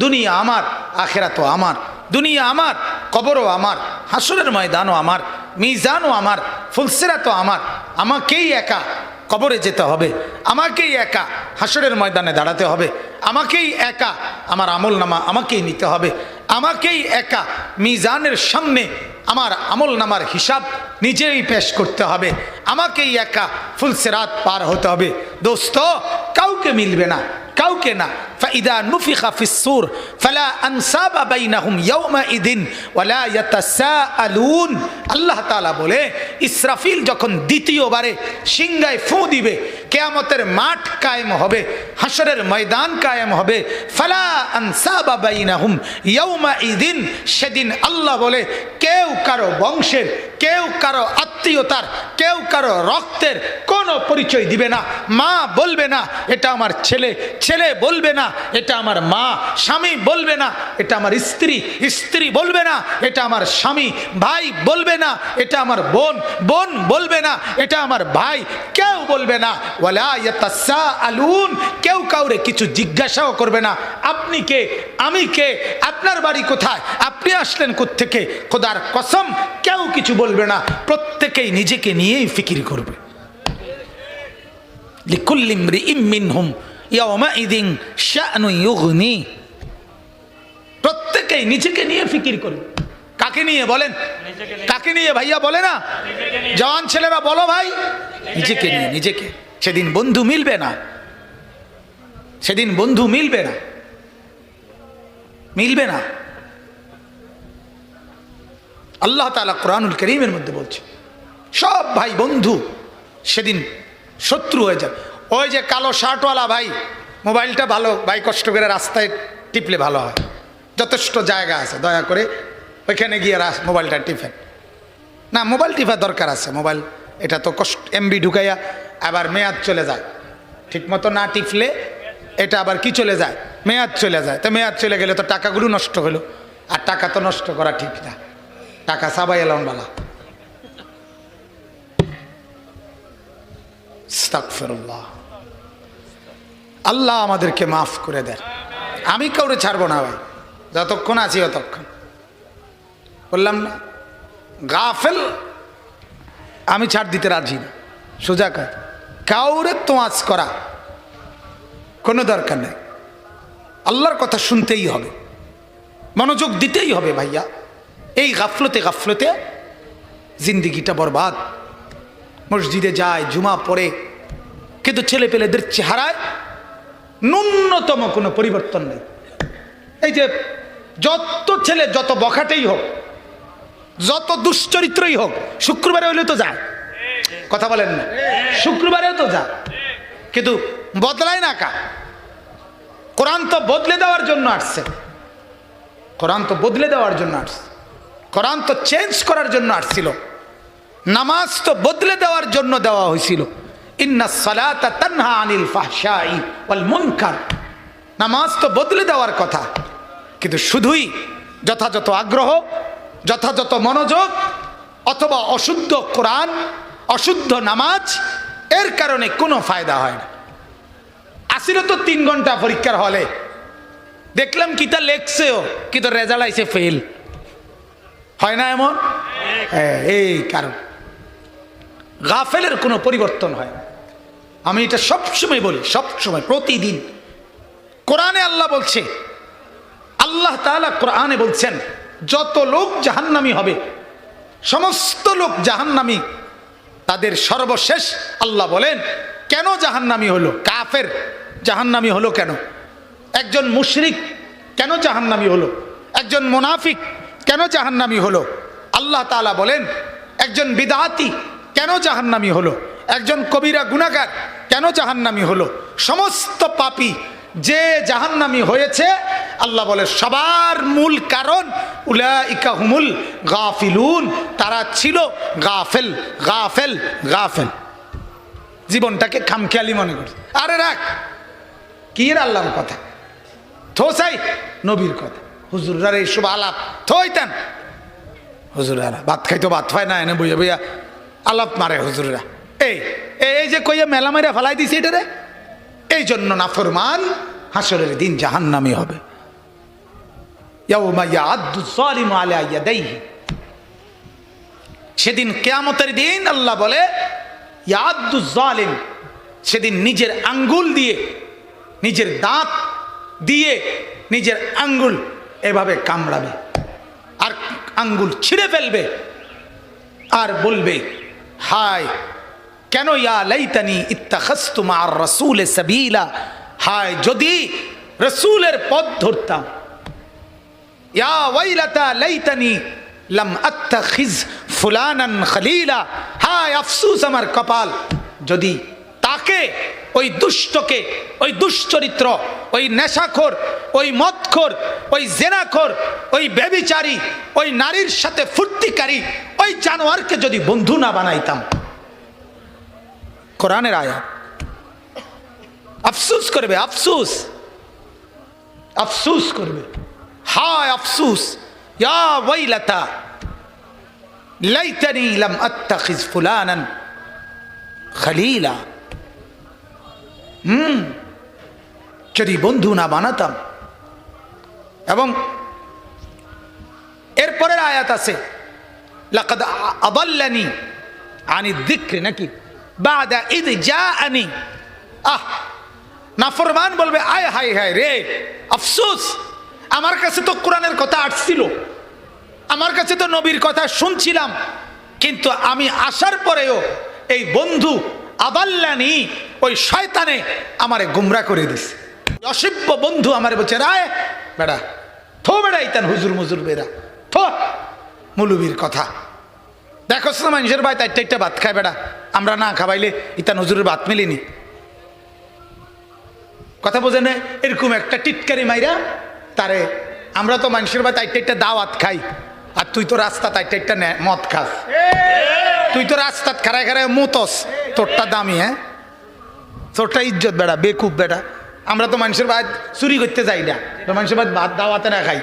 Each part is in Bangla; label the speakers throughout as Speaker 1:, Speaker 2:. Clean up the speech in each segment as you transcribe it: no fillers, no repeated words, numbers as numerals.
Speaker 1: দুনিয়া আমার, আখিরাতও আমার। দুনিয়া আমার, কবরও আমার, হাসরের ময়দানও আমার, মিজানও আমার, ফুলসিরাতও আমার। আমাকেই একা কবরে যেতে হবে, আমাকেই একা হাসরের ময়দানে দাঁড়াতে হবে, আমাকেই একা আমার আমলনামা আমাকেই নিতে হবে, আমাকেই একা মিজানের সামনে আমার আমলনামার হিসাব নিজেই পেশ করতে হবে, আমাকেই একা ফুলসিরাত পার হতে হবে। দোস্ত, কাউকে মিলবে না, কাউকে না। فإذا نفخ في الصور فلا أنساب بينهم يومئذ ولا يتساءلون। আল্লাহ তাআলা বলে, ইসরাফিল যখন দ্বিতীয়বারে সিংহায় ফু দিবে, কিয়ামতের মাঠ কায়েম হবে, হাসরের ময়দান কায়েম হবে। ফালা আনসাবা বাইনাহুম ইয়াউমাইদিন, সেদিন আল্লাহ বলে কেউ কারো বংশের, কেউ কারো আত্মীয়তার, কেউ কারো রক্তের কোনো পরিচয় দিবে না। মা বলবে না এটা আমার ছেলে, ছেলে বলবে না এটা আমার মা, স্বামী বলবে না এটা আমার স্ত্রী, স্ত্রী বলবে না এটা আমার স্বামী, ভাই বলবে না এটা আমার বোন, বোন বলবে না এটা আমার ভাই, কেউ বলবে না। ওয়ালা ইয়াতাসাআলুন, কেউ কাউরে কিছু জিজ্ঞাসাও করবে না। আপনি কে, আমি কে, আপনার বাড়ি কোথায়, আপনি আসলেন কোত্থেকে, খোদার কসম কেউ কিছু বলবে না। প্রত্যেকেই নিজেকে নিয়েই ফিকির করবে। লিকুল্লি ইমরিইম মিনহুম ইয়াওমাইদিন শাআনুন ইউগনি, প্রত্যেকেই নিজেকে নিয়ে ফিকির করবে। কাকে নিয়ে বলেন, কাকে নিয়ে ভাইয়া বলে না, জওয়ান ছেলেরা বলো ভাই, নিজেকে নিয়ে। নিজেকে। সেদিন বন্ধু মিলবে না, সেদিন বন্ধু মিলবে না, মিলবে না। আল্লাহ তাআলা কোরআনুল কারীমের মধ্যে বলছে সব ভাই বন্ধু সেদিন শত্রু হয়ে যাবে। ওই যে কালো শার্টওয়ালা ভাই, মোবাইলটা ভালো ভাই, কষ্ট করে রাস্তায় টিপলে ভালো হয়, যথেষ্ট জায়গা আছে, দয়া করে ওইখানে গিয়ে মোবাইলটা টিপেন না। মোবাইল টিপা দরকার আছে, মোবাইল এটা তো কষ্ট, এমবি ঢুকাইয়া আবার মেয়াদ চলে যায়, ঠিক মতো না টিপলে এটা আবার কি চলে যায়, মেয়াদ চলে যায়। তো মেয়াদ চলে গেলে তো টাকাগুলো নষ্ট হলো, আর টাকা তো নষ্ট করা ঠিক না, টাকা সাবাই এলাম বালা। আস্তাগফিরুল্লাহ, আল্লাহ আমাদেরকে মাফ করে দেন। আমি কাউরে ছাড়বো না ভাই, যতক্ষণ আছি ততক্ষণ। বললাম না, গাফেল আমি ছাড় দিতে রাজি না, সোজা কাজ। কাউরে তোয়াজ করা কোনো দরকার নেই, আল্লাহর কথা শুনতেই হবে, মনোযোগ দিতেই হবে ভাইয়া। এই গাফলতে গাফলতে জিন্দিগিটা বরবাদ। মসজিদে যায়, জুমা পড়ে, কিন্তু ছেলে পেলেদের চেহারায় ন্যূনতম কোনো পরিবর্তন নেই। এই যে যত ছেলে যত বখাটেই হোক, যত দুশ্চরিত্রই হোক, শুক্রবারে হইলে তো যায়, কথা বলেন না, শুক্রবারেও তো যায়, কিন্তু বদলায় না কা। কোরআন তো বদলে দেওয়ার জন্য আসছে, কোরআন তো বদলে দেওয়ার জন্য আসছে, কোরআন তো চেঞ্জ করার জন্য আসছিল, নামাজ তো বদলে দেওয়ার জন্য দেওয়া হয়েছিল। ইন্নাস সালাতা তানহা আনিল ফাহশাই ওয়াল মুনকার, নামাজ তো বদলে দেওয়ার কথা, কিন্তু শুধুই যথাযথ আগ্রহ, যথাযথ মনোযোগ, অথবা অশুদ্ধ কোরআন, অশুদ্ধ নামাজ, এর কারণে কোনো ফায়দা হয় না। আসিল তো 3 ঘন্টা পরীক্ষার হলে, দেখলাম কিতা লেখছেও কিন্তু রেজাল্ট আইছে ফেল, হয় না এমন? এই কারণ গাফেলের কোনো পরিবর্তন হয় না। আমি এটা সবসময় বলি, সবসময়, প্রতিদিন। কোরআনে আল্লাহ বলছে, আল্লাহ তাআলা কোরআনে বলছেন যত লোক জাহান্নামী হবে, সমস্ত লোক জাহান্নামী, তাদের সর্বশেষ আল্লাহ বলেন কেন জাহান্নামী হলো, কাফের জাহান্নামী হলো কেন, একজন মুশরিক কেন জাহান্নামী হলো, একজন মুনাফিক কেন জাহান্নামী হলো। আল্লাহ তাআলা বলেন একজন বিদআতি কেন জাহান্নামী হলো, একজন কবিরা গুনাহগার কেন জাহান্নামী হলো। সমস্ত পাপী যে জাহান্নামী হয়েছে, আল্লাহ বলে সবার মূল কারণ উলাইকা হুমুল গাফিলুন, তারা ছিল গাফেল, গাফেল, গাফেল। জীবনটাকে খামখেয়ালি মনে করছে। আরে রাখ, কি এর আল্লাহর কথা, থোসাই নবীর কথা, হুজুররা এইসব আলাপ থইতেন। হুজুরা ভাত খাইতো ভাত পায় না, এনে বইয়া বইয়া আলাপ মারে হুজুররা। এই এই যে কইয়া মেলা মেরা ফেলাই দিছে এটা রে, এই জন্য নাফরমান হাসরের দিন জাহান্নামী হবে। ইয়াউমা ইয়াআদ্দু যালিমু আলা ইয়াদাইহি, সেদিন কিয়ামতের দিন আল্লাহ বলে ইয়াআদ্দু যালিম, সেদিন নিজের আঙ্গুল দিয়ে, নিজের দাঁত দিয়ে নিজের আঙ্গুল এভাবে কামড়াবে আর আঙ্গুল ছিঁড়ে ফেলবে আর বলবে হায় কেন, ইয়া লাইতানি ইত্তাখাযতু মা'আর রাসূলি সাবিলা, হায় যদি রাসূলের পথ ধরতাম, ইয়া ওয়াইলাতা লাইতানি লাম আত্তাখিজ ফুলানান খলিলা, হায় আফসোস আমার কপাল, যদি তাকে, ওই দুষ্টকে, ওই দুশ্চরিত্র, ওই নেশাখোর, ওই মদখোর, ওই জেনাখোর, ওই ব্যভিচারী, ওই নারীর সাথে ফুর্তিকারী ওই জানোয়ারকে যদি বন্ধু না বানাইতাম। কোরআনের আয়াত। আফসোস করবে, আফসোস, আফসোস করবে, হায় আফসোস, ইয়া ওয়াইলাতা লাইতানি লাম আত্তাখিজ ফুলানান খলিলা, যদি বন্ধু না বানাতাম। এবং এরপরের আয়াত আছে লাকাদ আদাল্লানি আনি যিকরি, নাকি বাদা ইদ জাআনি, নাফরমান বলবে আয় হায় হায় রে, আফসোস, আমার কাছে তো কোরআনের কথা আসছিল, আমার কাছে তো নবীর কথা শুনছিলাম, কিন্তু আমি আসার পরেও এই বন্ধু আদাল্লানি, ওই শয়তানে আমারে গুমরা করে দিছে। অসভ্য বন্ধু আমারে বলছে রায় বেড়া, থো বেড়া ইতান হুজুর মুজুর বেড়া, থো মুলুবির কথা দেখোস না, মানুষের ভাই তাইটা ভাত খায় বেড়া, আমরা না খাবাইলে ইতান হুজুরের ভাত মিলিনি, কথা বোঝে না, এরকম একটা টিটকারি মাইরা তারে, আমরা তো মানুষের ভাই তাইটা দাওয়াত খাই, আর তুই তো রাস্তা তাইটা মদ খাস, তুই তো রাস্তাত খারায় খারায় মতস, তোরটা দামি, হ্যাঁ তোরটা ইজ্জত বেড়া, বেকুব বেড়া, আমরা তো মানুষের ভাত চুরি করতে যাই না, মানুষের ভাত ভাত দাওয়াতে না খাই,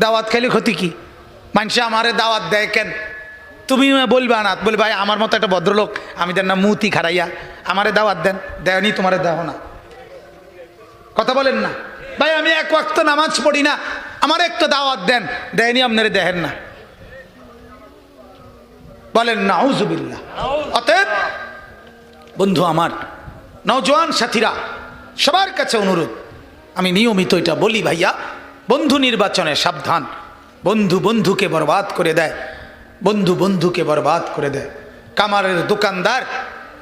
Speaker 1: দাওয়াত খাইলে ক্ষতি কি, মানুষে আমারে দাওয়াত দেয় কেন, তুমি বলবা না, বলি ভাই আমার মতো একটা ভদ্রলোক, আমি দেন না মুতি খারাইয়া, আমারে দাওয়াত দেন, দেয়নি তোমারে দেও না, কথা বলেন না, ভাই আমি এক ওয়াক্ত নামাজ পড়ি না, আমার একটা দাওয়াত দেন, দেয়নি আপনারে দেখেন না, বলেন নাউজুবিল্লাহ। অতএব বন্ধু আমার, নওজোয়ান সাথীরা, সবার কাছে অনুরোধ, আমি নিয়মিত এটা বলি ভাইয়া, বন্ধু নির্বাচনে সাবধান, বন্ধু বন্ধুকে বরবাদ করে দেয়, বন্ধু বন্ধুকে বরবাদ করে দেয়। কামারের দোকানদার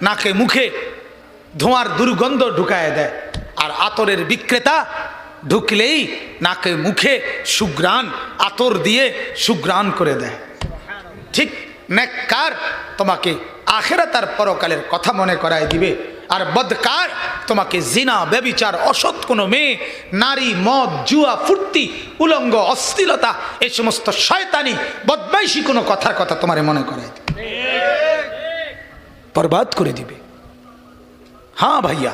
Speaker 1: নাকে মুখে ধোঁয়ার দুর্গন্ধ ঢুকায় দেয়, আর আতরের বিক্রেতা ঢুকলেই নাকে মুখে সুঘ্রাণ, আতর দিয়ে সুঘ্রাণ করে দেয়। ঠিক নেককার তোমাকে আখিরাত আর পরকালের কথা মনে করায় দিবে, আর বদকার তোমাকে জিনা, ব্যভিচার, অসৎ কোনো মেয়ে, নারী, মদ, জুয়া, ফুর্তি, উলঙ্গ, অশ্লীলতা, এই সমস্ত শয়তানি বদমাইশি কোনো কথার কথা তোমারে মনে করায় দিবে, বরবাদ করে দিবে। হ্যাঁ ভাইয়া,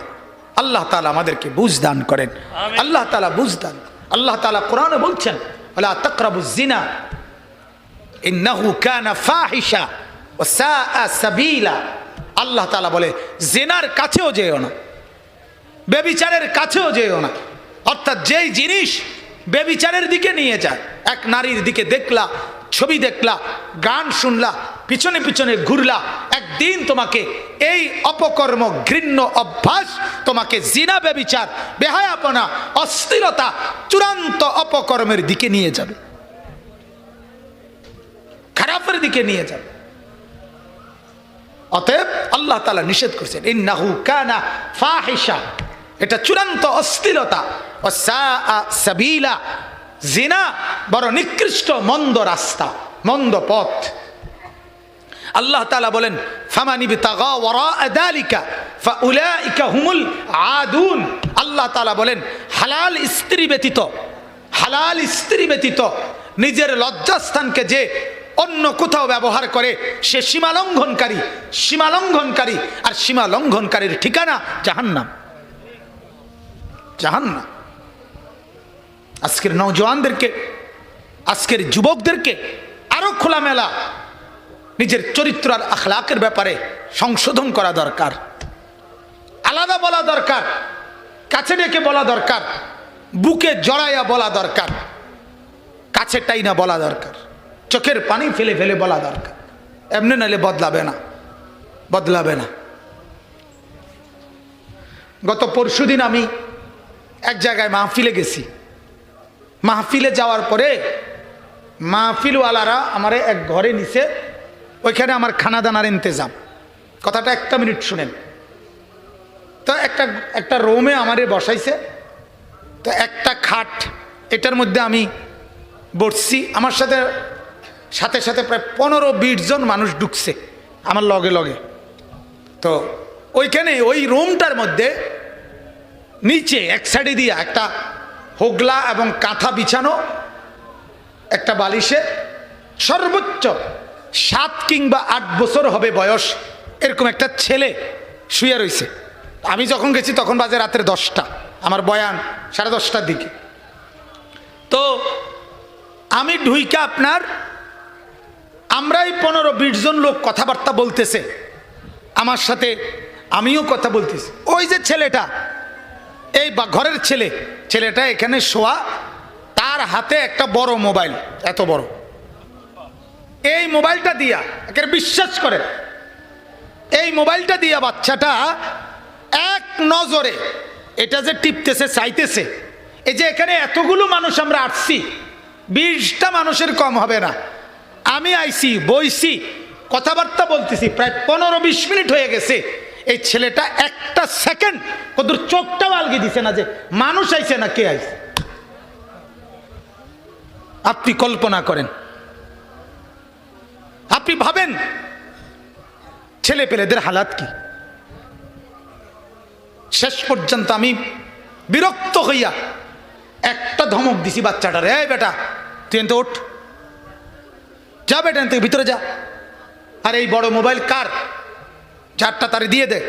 Speaker 1: আল্লাহ তাআলা আমাদেরকে বুঝ দান করেন, আল্লাহ তাআলা বুঝ দান। আল্লাহ তাআলা কোরআনে বলছেন ওয়ালা তাকরাবুজ জিনা ইন্নাহু কানা ফাহিশা ওয়া সাআ সাবিলা, আল্লাহ তাআলা বলে জিনার কাছেও যেও না, ব্যভিচারের কাছেও যেও না। অর্থাৎ যেই জিনিস ব্যভিচারের দিকে নিয়ে যায়, এক নারীর দিকে দেখলা, ছবি দেখলা, গান শুনলা, পিছনে পিছনে ঘুরলা, একদিন তোমাকে এই অপকর্ম, ঘৃণ্য অভ্যাস তোমাকে জিনা, ব্যভিচার, বেহায়াপনা, অশ্লীলতা, চূড়ান্ত অপকর্মের দিকে নিয়ে যাবে, খারাপের দিকে নিয়ে যাবে। অতএব আল্লাহ তাআলা নিষেধ করেছেন ইন্নাহু কানা ফাহিশা, এটা চূড়ান্ত অশ্লীলতা, ওয়া সাআ সাবিলা, জিনা বড় নিকৃষ্ট মন্দ রাস্তা, মন্দ পথ। আল্লাহ তাআলা বলেন ফামান ইবতাগা ওয়ারাআ যালিকা ফাউলাইকা হুমুল আদুন, আল্লাহ তাআলা বলেন হালাল স্ত্রী ব্যতীত, হালাল স্ত্রী ব্যতীত নিজের লজ্জাস্থানকে যে অন্য কোথাও ব্যবহার করে সে সীমা লঙ্ঘনকারী, সীমা লঙ্ঘনকারী, আর সীমা লঙ্ঘনকারীর ঠিকানা জাহান্নাম, জাহান্নাম। আজকের নওজওয়ানদেরকে, আজকের যুবকদেরকে আরো খোলামেলা নিজের চরিত্র আর আখলাকের ব্যাপারে সংশোধন করা দরকার, আলাদা বলা দরকার, কাছে ডেকে বলা দরকার, বুকে জড়াইয়া বলা দরকার। কাছেরটাই না বলা দরকার, চোখের পানি ফেলে ফেলে বলা দরকার, এমনি নাহলে বদলাবে না, বদলাবে না। গত পরশুদিন আমি এক জায়গায় মাহফিলে গেছি। মাহফিলে যাওয়ার পরে মাহফিলওয়ালারা আমারে এক ঘরে নিছে, ওইখানে আমার খানা দানার ইন্তজাম। কথাটা একটা মিনিট শুনেন। তো একটা রুমে আমারে বসাইছে, তো একটা খাট, এটার মধ্যে আমি বসছি, আমার সাথে সাথে সাথে প্রায় 15-20 জন মানুষ ঢুকছে আমার লগে লগে। তো ওইখানে ওই রুমটার মধ্যে নিচে এক সাইডে দিয়া একটা হোগলা এবং কাঁথা বিছানো, একটা বালিশে সর্বোচ্চ 7 কিংবা 8 বছর হবে বয়স, এরকম একটা ছেলে শুয়ে রয়েছে। আমি যখন গেছি তখন বাজে রাতের 10টা, আমার বয়ান 10:30টার দিকে। তো আমি ঢুইকা আপনার আমরাই 15-20 জন লোক কথাবার্তা বলতেছে আমার সাথে, আমিও কথা বলতেছি। ওই যে ছেলেটা, এই ঘরের ছেলেটা এখানে শোয়া, তার হাতে একটা বড় মোবাইল, এত বড়। এই মোবাইলটা দিয়া, একে বিশ্বাস করে, এই মোবাইলটা দিয়া বাচ্চাটা এক নজরে এটা যে টিপতেছে, চাইতেছে। এই যে এখানে এতগুলো মানুষ আমরা আসছি, 20টা মানুষের কম হবে না। আমি আইছি, বইছি, কথাবার্তা বলতেছি, প্রায় 15-20 মিনিট হয়ে গেছে। এই ছেলেটা একটা সেকেন্ড কত চোখটাও আলগে দিছে না যে মানুষ আইছে না কে আইছে। আপনি কল্পনা করেন, আপনি ভাবেন ছেলে পেলেদের হালাত কি। শেষ পর্যন্ত আমি বিরক্ত হইয়া একটা ধমক দিছি বাচ্চাটারে, এই বেটা তুই এনতে ওঠ, যা বেটা এন থেকে ভিতরে যা। আর এই বড় মোবাইল কার, চারটা তারে দিয়ে দে।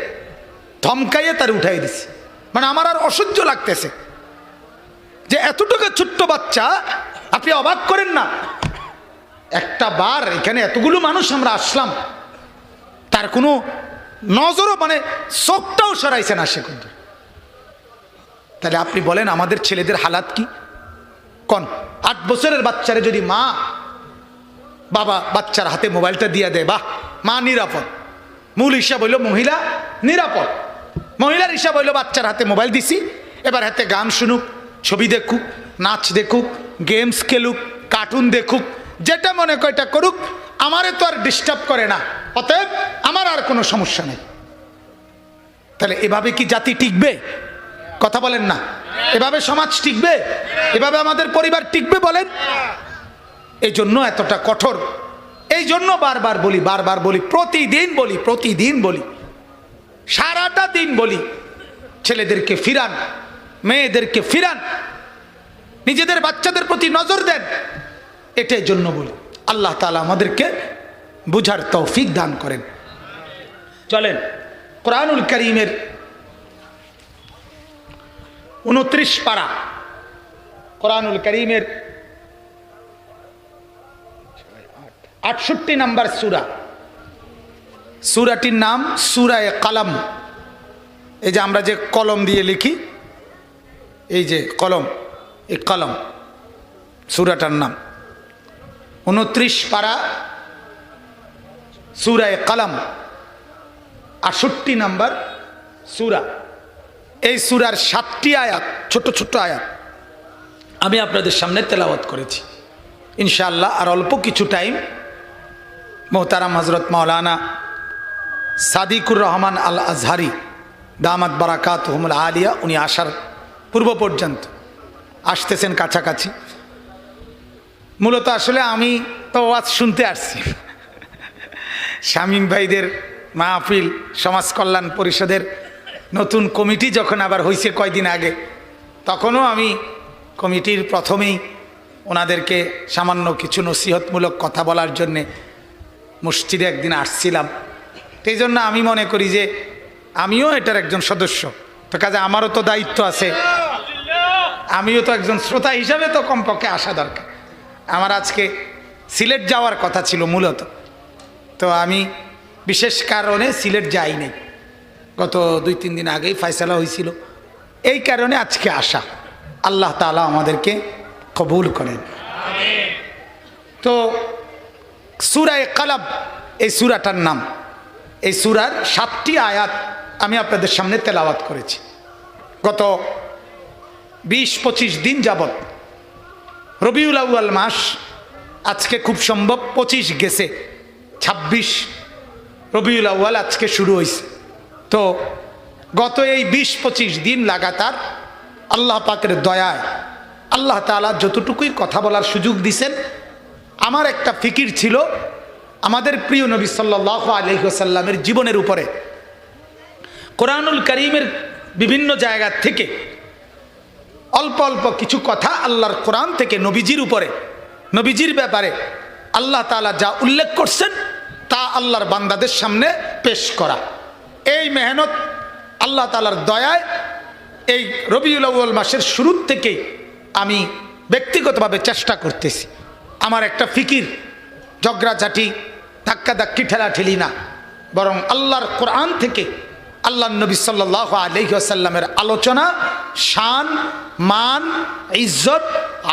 Speaker 1: ধমকাইয়ে তারে উঠাই দিছি। মানে আমার আর অসহ্য লাগতেছে যে এতটুকু ছোট্ট বাচ্চা, আপনি অবাক করেন না। একটা বার এখানে এতগুলো মানুষ আমরা আসলাম, তার কোনো নজরও মানে চোখটাও সরাইছে না সে কিন্তু। তাহলে আপনি বলেন আমাদের ছেলেদের হালাত কি। কোন 8 বছরের বাচ্চারে যদি মা বাবা বাচ্চার হাতে মোবাইলটা দিয়ে দেয়, বাহ, মা নিরাপদ। মূল হিসাব হইল মহিলা নিরাপদ। মহিলার হিসাব হইল বাচ্চার হাতে মোবাইল দিছি, এবার হাতে গান শুনুক, ছবি দেখুক, নাচ দেখুক, গেমস খেলুক, কার্টুন দেখুক, যেটা মনে কয়টা করুক, আমারে তো আর ডিস্টার্ব করে না, অতএব আমার আর কোনো সমস্যা নেই। তাহলে এভাবে কি জাতি টিকবে? কথা বলেন না। এভাবে সমাজ টিকবে? এভাবে আমাদের পরিবার টিকবে বলেন? এই জন্য এতটা কঠোর। এই জন্য বারবার বলি, প্রতিদিন বলি, সারাটা দিন বলি, ছেলেদেরকে ফিরান, মেয়েদেরকে ফিরান, নিজেদের বাচ্চাদের প্রতি নজর দেন। এটাই জন্য বলি। আল্লাহ তাআলা আমাদেরকে বুঝার তৌফিক দান করেন। চলেন কোরআনুল কারীমের 29 পারা, কোরআনুল কারীমের 68 নম্বর সূরা। সূরাটির নাম সূরায়ে কালাম। এই যে আমরা যে কলম দিয়ে লিখি, এই যে কলম, এই কলম সূরাটার নাম। 29 পারা সূরায়ে কালাম, 68 নম্বর সূরা। এই সূরার 7টি আয়াত, ছোট ছোট আয়াত আমি আপনাদের সামনে তেলাওয়াত করেছি। ইনশাআল্লাহ আর অল্প কিছু টাইম মোহতারাম হযরত মাওলানা সাদিকুর রহমান আল আজহারি দামাত বারাকাতুহুমুল আলিয়া, উনি আসার পূর্ব পর্যন্ত আসতেছেন কাছাকাছি। মূলত আসলে আমি তো ওয়াজ শুনতে আসছি। শামীম ভাইদের মাহফিল, সমাজ কল্যাণ পরিষদের নতুন কমিটি যখন আবার হয়েছে কয়দিন আগে, তখনও আমি কমিটির প্রথমেই ওনাদেরকে সামান্য কিছু নসিহতমূলক কথা বলার জন্যে মসজিদে একদিন আসছিলাম। সেই জন্য আমি মনে করি যে আমিও এটার একজন সদস্য, তো কাজে আমারও তো দায়িত্ব আছে, আমিও তো একজন শ্রোতা হিসাবে তো কমপক্ষে আসা দরকার। আমার আজকে সিলেট যাওয়ার কথা ছিল মূলত, তো আমি বিশেষ কারণে সিলেট যাই নাই। গত 2-3 দিন আগেই ফয়সালা হয়েছিল, এই কারণে আজকে আসা। আল্লাহ তাআলা আমাদেরকে কবুল করেন। তো সূরায়ে কালাম এই সূরাটার নাম। এই সূরার 7টি আয়াত আমি আপনাদের সামনে তেলাওয়াত করেছি গত 20-25 দিন যাবত। রবিউল আউয়াল মাস আজকে খুব সম্ভব 25 গেছে, 26 রবিউল আউয়াল আজকে শুরু হয়েছে। তো গত এই 20-25 দিন লাগাতার আল্লাহ পাকের দয়ায় আল্লাহ তাআলা যতটুকুই কথা বলার সুযোগ দিছেন, আমার একটা ফিকির ছিল আমাদের প্রিয় নবী সাল্লাল্লাহু আলাইহি ওয়াসাল্লামের জীবনের উপরে কোরআনুল কারীমের বিভিন্ন জায়গা থেকে অল্প অল্প কিছু কথা আল্লাহর কোরআন থেকে নবীজির উপরে, নবীজির ব্যাপারে আল্লাহ তাআলা যা উল্লেখ করছেন তা আল্লাহর বান্দাদের সামনে পেশ করা। এই মেহনত আল্লাহ তাআলার দয়ায় এই রবিউল আউয়াল মাসের শুরুর থেকেই আমি ব্যক্তিগতভাবে চেষ্টা করতেছি। আমার একটা ফিকির ঝগড়াঝাটি ধাক্কাধাক্কি ঠেলাঠেলি না, বরং আল্লাহর কোরআন থেকে আল্লাহর নবী সাল্লাল্লাহু আলাইহি ওয়াসাল্লামের আলোচনা, শান, মান, ইজ্জত,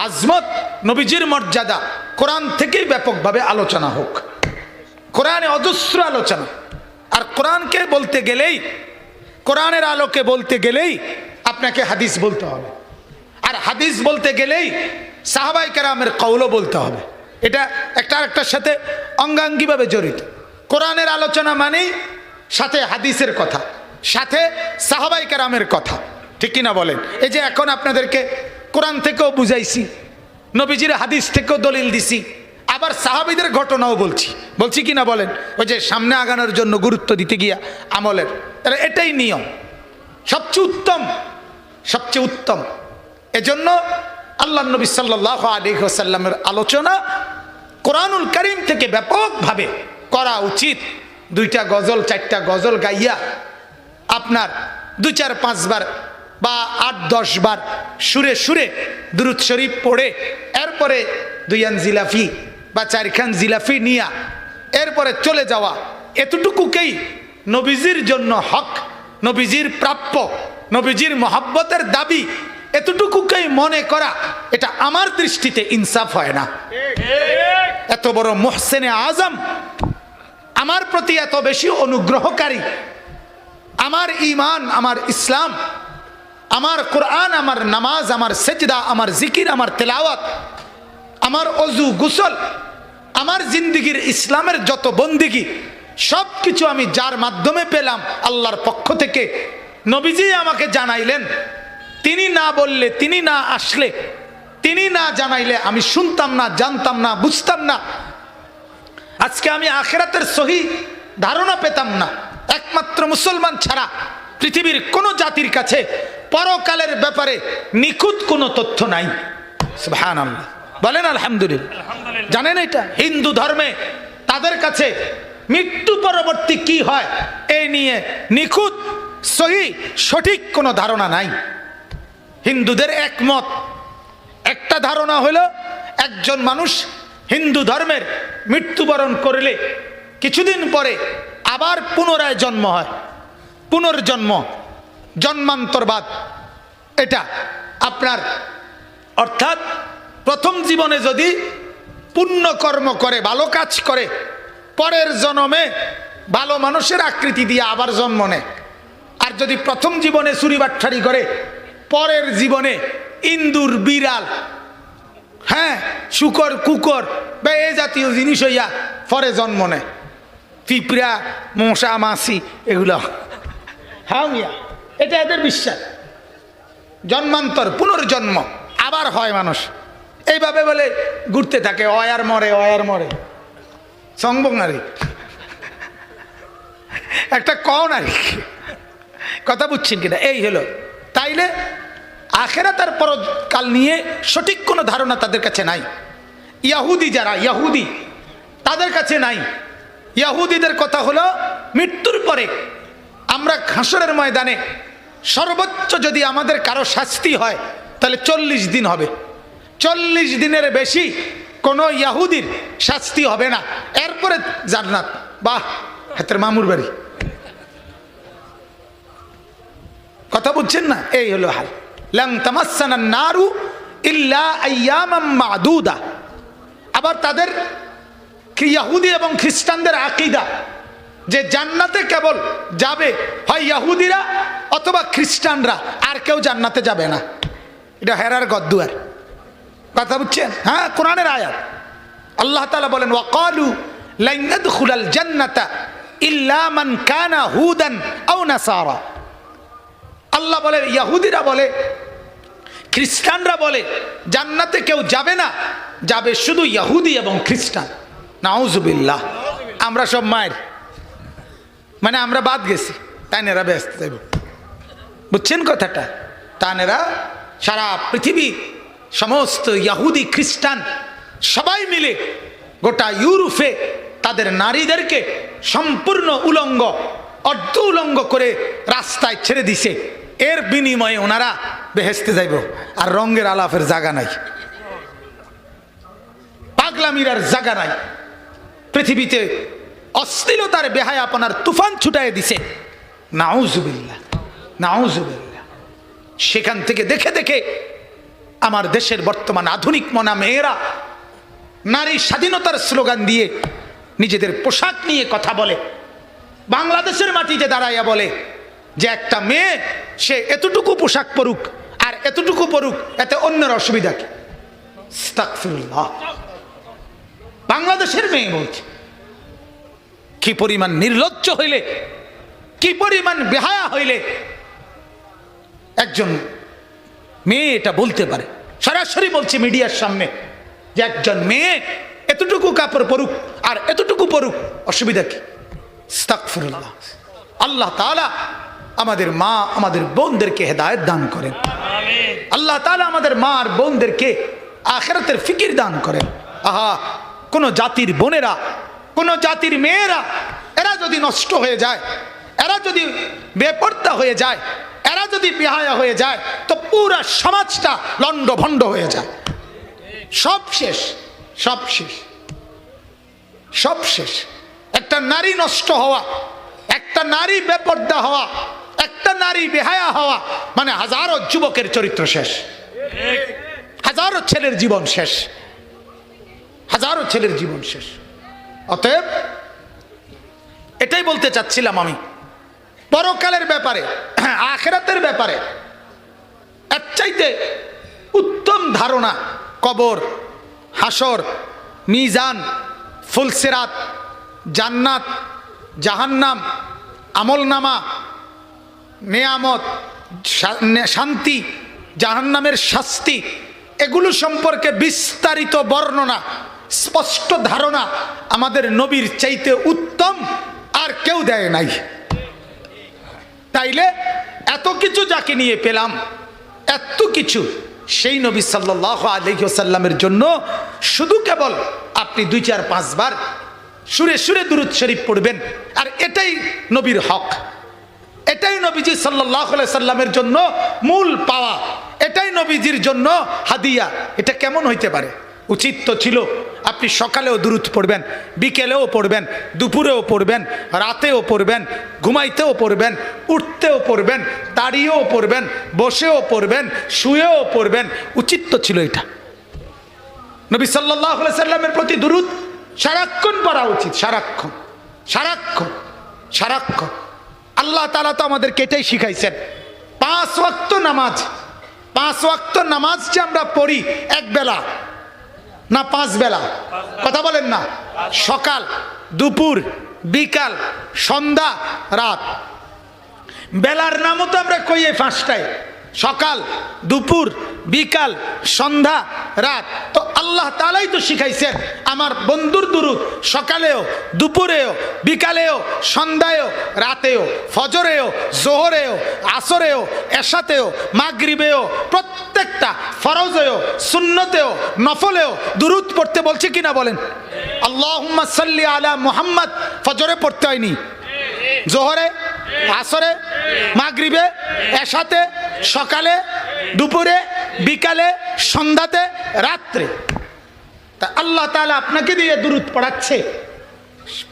Speaker 1: আজমত, নবীজির মর্যাদা কোরআন থেকেই ব্যাপকভাবে আলোচনা হোক। কোরআনে অজস্র আলোচনা, আর কোরআনকে বলতে গেলেই, কোরআনের আলোকে বলতে গেলেই আপনাকে হাদিস বলতে হবে, আর হাদিস বলতে গেলেই সাহাবায়ে কেরামের কওলও বলতে হবে। এটা একটা আরেকটার সাথে অঙ্গাঙ্গিভাবে জড়িত। কোরআনের আলোচনা মানেই সাথে হাদিসের কথা, সাথে সাহাবায়ে কেরামের কথা, ঠিক কিনা বলেন? এই যে এখন আপনাদেরকে কোরআন থেকেও বুঝাইছি, নবীজির হাদিস থেকেও দলিল দিছি, আবার সাহাবীদের ঘটনাও বলছি কিনা বলেন? ওই যে সামনে আগানোর জন্য গুরুত্ব দিতে গিয়া আমলের, তাহলে এটাই নিয়ম, সবচেয়ে উত্তম। এজন্য আল্লাহ নবী সাল্লাল্লাহু আলাইহি ওয়াসাল্লামের আলোচনা কোরআনুল কারীম থেকে ব্যাপকভাবে করা উচিত। 2টা গজল 4টা গজল গাইয়া আপনার 2-4-5 বার বা 8-10 বার সুরে সুরে দুরূদ শরীফ পড়ে এরপরে 2 জিলাফি বা 4 জিলাফি নিয়া এরপরে চলে যাওয়া, এতটুকুকেই নবীজির জন্য হক, নবীজির প্রাপ্য, নবীজির মহব্বতের দাবি, এতটুকুকেই মনে করা, এটা আমার দৃষ্টিতে ইনসাফ হয় না। এত বড় মুহসিনে আজম, আমার প্রতি এত বেশি অনুগ্রহকারী, আমার ঈমান, আমার ইসলাম, আমার কোরআন, আমার নামাজ, আমার সেজদা, আমার জিকির, আমার তেলাওয়াত, আমার অজু গোসল, আমার জিন্দিগির ইসলামের যত বন্দিগি সব কিছু আমি যার মাধ্যমে পেলাম আল্লাহর পক্ষ থেকে, নবীজি আমাকে জানাইলেন। তিনি না বললে, তিনি না আসলে, তিনি না জানাইলে আমি শুনতাম না, জানতাম না, বুঝতাম না। আজকে আমি আখিরাতের সহি ধারণা পেতাম না। একমাত্র মুসলমান ছাড়া পৃথিবীর কোন জাতির কাছে পরকালের ব্যাপারে নিখুঁত কোনো তথ্য নাই। সুবহানাল্লাহ, বলেন আলহামদুলিল্লাহ। জানেন এটা হিন্দু ধর্মে তাদের কাছে মৃত্যু পরবর্তী কি হয় এই নিয়ে নিখুঁত সহি সঠিক কোনো ধারণা নাই। হিন্দুদের একমত একটা ধারণা হলো, একজন মানুষ হিন্দু ধর্মের মৃত্যুবরণ করলে কিছুদিন পরে আবার পুনরায় জন্ম হয়, পুনর্জন্ম, জন্মান্তরবাদ। এটা আপনার অর্থাৎ প্রথম জীবনে যদি পুণ্য কর্ম করে, ভালো কাজ করে, পরের জন্মে ভালো মানুষের আকৃতি দিয়ে আবার জন্ম নেয়। আর যদি প্রথম জীবনে চুরি বাট্টারি করে, পরের জীবনে ইন্দুর, বিড়াল, হ্যাঁ শুকর, কুকুর বা এই জাতীয় জিনিস হইয়া পরে জন্ম নেয়, পিঁপড়া, মশা, মাছি, এগুলো। হ্যাঁ মিয়া, এটা এদের বিশ্বাস। জন্মান্তর, পুনর্জন্ম, আবার হয় মানুষ। এইভাবে বলে ঘুরতে থাকে, অয়ার মরে, অয়ার মরে, সংবং নারী একটা কন আর কথা বুঝছেন কিনা? এই হলো। তাইলে আখিরাত আর পরকাল নিয়ে সঠিক কোনো ধারণা তাদের কাছে নাই। ইহুদি যারা, ইহুদি তাদের কাছে নাই। ইহুদিদের কথা হলো মৃত্যুর পরে আমরা হাসরের ময়দানে সর্বোচ্চ যদি আমাদের কারো শাস্তি হয় তাহলে 40 দিন হবে। 40 দিনের বেশি কোনো ইহুদির শাস্তি হবে না, এরপরে জান্নাত। বাহ, হাতের মামুর বাড়ি, কথা বুঝছেন না? এই হলো হাল। লান তামাসসানান নারু ইল্লা আইয়ামাম মাদুদা, আবার তাদের ইহুদি এবং খ্রিস্টানদের আকীদা যে জান্নাতে কেবল যাবে হয় ইহুদিরা অথবা খ্রিস্টানরা, আর কেউ জান্নাতে যাবে না। এটা হেরার গদ্দুয়ার কথা বুঝছেন? হ্যাঁ, কোরআনের আয়াত। আল্লাহ তাআলা বলেন ওয়াকালু লান নাদখুলাল জান্নাতা ইল্লা মান কানা হুদান আও নাসারা। আল্লাহ বলে, ইহুদিরা বলে, খ্রিস্টানরা বলে জান্নাতে কেউ যাবে না, যাবে শুধু ইহুদি এবং খ্রিস্টান। নাউজুবিল্লাহ। আমরা সব মায়ের মানে আমরা বাদ গেছি, তাই নেরা ব্যস্ত যাইব, বুঝছেন কথাটা? তানেরা সারা পৃথিবী সমস্ত ইহুদি খ্রিস্টান সবাই মিলে গোটা ইউরোপে তাদের নারীদেরকে সম্পূর্ণ উলঙ্গ অর্ধ উলঙ্গ করে রাস্তায় ছেড়ে দিছে। এর বিনিময়ে ওনারা বেহেশতে যাইব, আর রঙের আলাপের জায়গা নাই, পাগলামির আর জায়গা নাই। পৃথিবীতে অশ্লীলতার বেহায়াপনার তুফান ছুটায় দিছে। নাউজুবিল্লাহ, নাউজুবিল্লাহ। সেখান থেকে দেখে দেখে আমার দেশের বর্তমান আধুনিক মনা মেয়েরা নারী স্বাধীনতার স্লোগান দিয়ে নিজেদের পোশাক নিয়ে কথা বলে। বাংলাদেশের মাটিতে দাঁড়াইয়া বলে যে একটা মেয়ে সে এতটুকু পোশাক পরুক আর এতটুকু পরুক, এতে অন্যের অসুবিধা কি? আস্তাগফিরুল্লাহ। বাংলাদেশের মেয়ে বলছে। কি পরিমাণ নির্লজ্জ হইলে, কি পরিমাণ বেহায়া হইলে একজন মেয়ে এটা বলতে পারে? সরাসরি বলছে মিডিয়ার সামনে যে একজন মেয়ে এতটুকু কাপড় পরুক আর এতটুকু পরুক, অসুবিধা কি? আস্তাগফিরুল্লাহ। আল্লাহ তাআলা আমাদের মা আমাদের বোনদেরকে হেদায়েত দান করেন। আল্লাহ তাআলা আমাদের মা আর বোনদেরকে আখিরাতের ফিকির দান করেন। আহা, কোন জাতির বোনেরা, কোন জাতির মেয়েরা এরা যদি নষ্ট হয়ে যায়, এরা যদি বেপর্দা হয়ে যায়, এরা যদি বেহায়া হয়ে যায়, তো পুরা সমাজটা লন্ডভন্ড হয়ে যায়। সব শেষ, সব শেষ, সব শেষ। একটা নারী নষ্ট হওয়া, একটা নারী বেপর্দা হওয়া, একটা নারী বেহায়া হওয়া মানে হাজারো যুবকের চরিত্র শেষ, হাজারো ছেলের জীবন শেষ, হাজারো ছেলের জীবন শেষ। অতএব এটাই বলতে চাচ্ছিলাম আমি পরকালের ব্যাপারে, আখিরাতের ব্যাপারে এর চাইতে উত্তম ধারণা কবর, হাসর, মিজান, ফুলসিরাত, জান্নাত, জাহান্নাম, আমলনামা, নেয়ামত, শান্তি, জাহান্নামের শাস্তি, এগুলো সম্পর্কে বিস্তারিত বর্ণনা, স্পষ্ট ধারণা আমাদের নবীর চাইতে উত্তম আর কেউ দেয় নাই। তাইলে এত কিছু যাকে নিয়ে পেলাম, এত কিছু সেই নবী সাল্লাল্লাহু আলাইহি ওয়াসাল্লামের জন্য শুধু কেবল আপনি 2-4-5 বার সুরে সুরে দুরূদ শরীফ পড়বেন, আর এটাই নবীর হক, এটাই নবীজি সাল্লাল্লাহু আলাইহি সাল্লামের জন্য মূল পাওয়া, এটাই নবীজির জন্য হাদিয়া। এটা কেমন হইতে পারে? উচিত তো ছিল আপনি সকালেও দুরূদ পড়বেন, বিকেলেও পড়বেন, দুপুরেও পড়বেন, রাতেও পড়বেন, ঘুমাইতেও পড়বেন, উঠতেও পড়বেন, দাঁড়িয়েও পড়বেন, বসেও পড়বেন, শুয়েও পড়বেন। উচিত তো ছিল এটা। নবী সাল্লাল্লাহু আলাইহি সাল্লামের প্রতি দুরূদ সারাক্ষণ পড়া উচিত, সারাক্ষণ, সারাক্ষণ, সারাক্ষণ। আল্লাহ তাআলা তো আমাদেরকে এটাই শিখাইছেন। 5 ওয়াক্ত নামাজ, 5 ওয়াক্ত নামাজ যে আমরা পড়ি এক বেলা না 5 বেলা, কথা বলেন না? সকাল, দুপুর, বিকাল, সন্ধ্যা, রাত। বেলার নামও তো আমরা কই এই 5টায়, সকাল, দুপুর, বিকাল, সন্ধ্যা, রাত। তো আল্লাহ তাআলাই তো শিখাইছেন আমার বন্ধুর দুরূদ সকালেও, দুপুরেও, বিকালেও, সন্ধ্যায়ও, রাতেও, ফজরেও, জোহরেও, আসরেও, এশাতেও, মাগরিবেও, প্রত্যেকটা ফরজেও, সুন্নতেও, নফলেও দুরূদ পড়তে বলছে কিনা বলেন? আল্লাহুম্মা সাল্লি আলা মুহাম্মদ ফজরে পড়তে হয়নি, জোহরে, আসরে, মাগরিবে, এশাতে, সকালে, দুপুরে, বিকালে, সন্ধ্যাতে, রাত্রে। তা আল্লাহ তাআলা আপনাকে দিয়ে দুরূদ পড়াচ্ছে।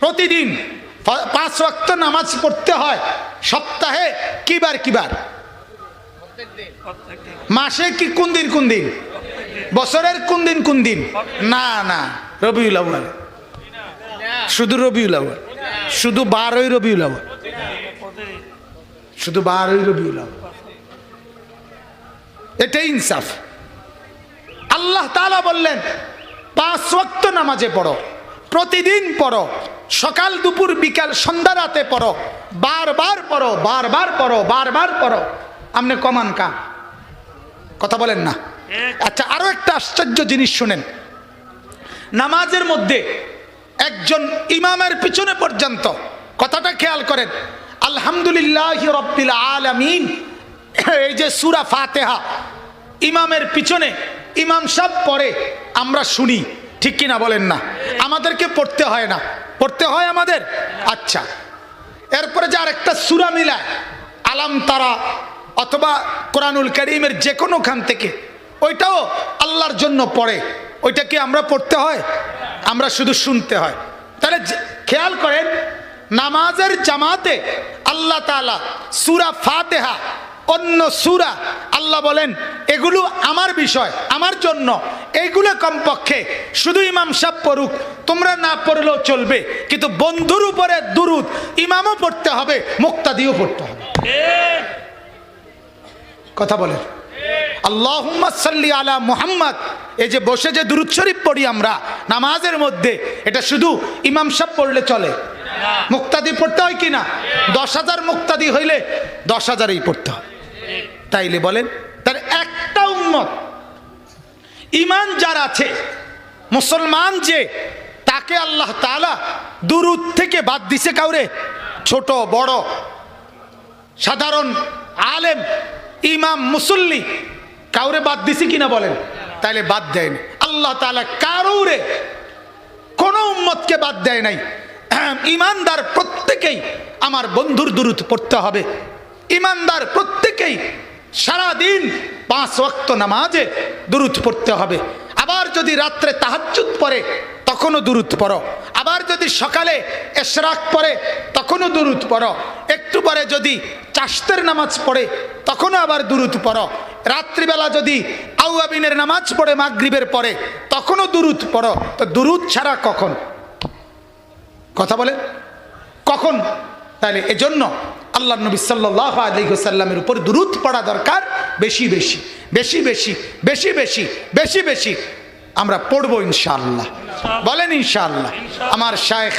Speaker 1: প্রতিদিন 5 ওয়াক্ত নামাজ পড়তে হয়। সপ্তাহে কিবার কিবার? মাসে কি কোন দিন কোন দিন? বছরের কোন দিন কোন দিন? না না, রবিউল আউয়াল, শুধু রবিউল আউয়াল, শুধু 12ই রবিউল আউয়াল, শুধু 12ই রবিউল আউয়াল। এটাই ইনসাফ। আল্লাহ তাআলা বললেন 5 ওয়াক্ত নামাজে পড়ো, প্রতিদিন পড়ো, সকাল দুপুর বিকাল সন্ধ্যা রাতে পড়ো, বারবার পড়ো, বারবার পড়ো, বারবার পড়ো। আপনি কমান কা কথা বলেন না। আচ্ছা, আরো একটা আশ্চর্য জিনিস শুনেন। নামাজের মধ্যে একজন ইমামের পিছনে পর্যন্ত, কথাটা খেয়াল করেন, আলহামদুলিল্লাহি রাব্বিল আলামিন, এই যে সূরা ফাতিহা ইমামের পিছনে ইমাম সাহেব পড়ে, আমরা শুনি, ঠিক কিনা বলেন না? আমাদেরকে পড়তে হয় না? পড়তে হয় আমাদের। আচ্ছা, এরপরে যে আরেকটা সূরা মিলায়, আলাম তারা অথবা কোরআনুল কারীমের যে কোনো খান থেকে, ওইটাও আল্লাহর জন্য পড়ে, ওইটা কি আমরা পড়তে হয়? আমরা শুধু শুনতে হয়। তাহলে খেয়াল করেন, নামাজের জামাতে আল্লাহ তাআলা সূরা ফাতিহা, অন্য সূরা আল্লাহ বলেন এগুলো আমার বিষয়, আমার জন্য, এইগুলো কমপক্ষে শুধু ইমাম সাহেব পড়ুক, তোমরা না পড়লেও চলবে, কিন্তু বন্ধুর উপরে দুরূদ ইমামও পড়তে হবে, মুক্তাদিও পড়তে হবে। কথা বলেন আল্লাহুম্মা সাল্লি আলা মুহাম্মদ। এই যে বসে যে দুরূদ শরীফ পড়ি আমরা নামাজের মধ্যে, এটা শুধু ইমাম সাহেব পড়লে চলে? মুক্তাদি পড়তে হয় কিনা? 10,000 মুক্তাদি হইলে 10,000ই পড়তে হয়। তাইলে বলেন, তার একটা উম্মত ঈমান যার আছে, মুসলমান যে, তাকে আল্লাহ তাআলা দুরূদ থেকে বাদ দিছে কাউরে? ছোট বড়, সাধারণ, আলেম, ইমাম, মুসল্লি, কাউরে বাদ দিছে কিনা বলেন? তাইলে বাদ দেয়নি আল্লাহ তাআলা, কারোরে কোন উম্মতকে বাদ দেয় নাই। ইমানদার প্রত্যেকেই আমার বন্ধুর দুরূদ পড়তে হবে। ইমানদার প্রত্যেকেই সারাদিন 5 ওয়াক্ত নামাজে দুরূদ পড়তে হবে। আবার যদি রাত্রে তাহাজ্জুদ পড়ে তখনও দুরূদ পড়ো, আবার যদি সকালে ইশরাক পড়ে তখনও দুরূদ পড়ো, একটু পরে যদি চাশতের নামাজ পড়ে তখনও আবার দুরূদ পড়ো, রাত্রিবেলা যদি আওয়াবিনের নামাজ পড়ে মাগরিবের পরে তখনও দুরূদ পড়ো। তো দুরূদ ছাড়া কখন? কথা বলে কখন? তাহলে এজন্য আল্লাহ নবী সাল্লাল্লাহু আলাইহি ওয়াসাল্লামের উপর দুরূদ পড়া দরকার। বেশি বেশি বেশি বেশি বেশি বেশি বেশি বেশি আমরা পড়বো ইনশাআল্লাহ। বলেন ইনশাআল্লাহ। আমার শায়েখ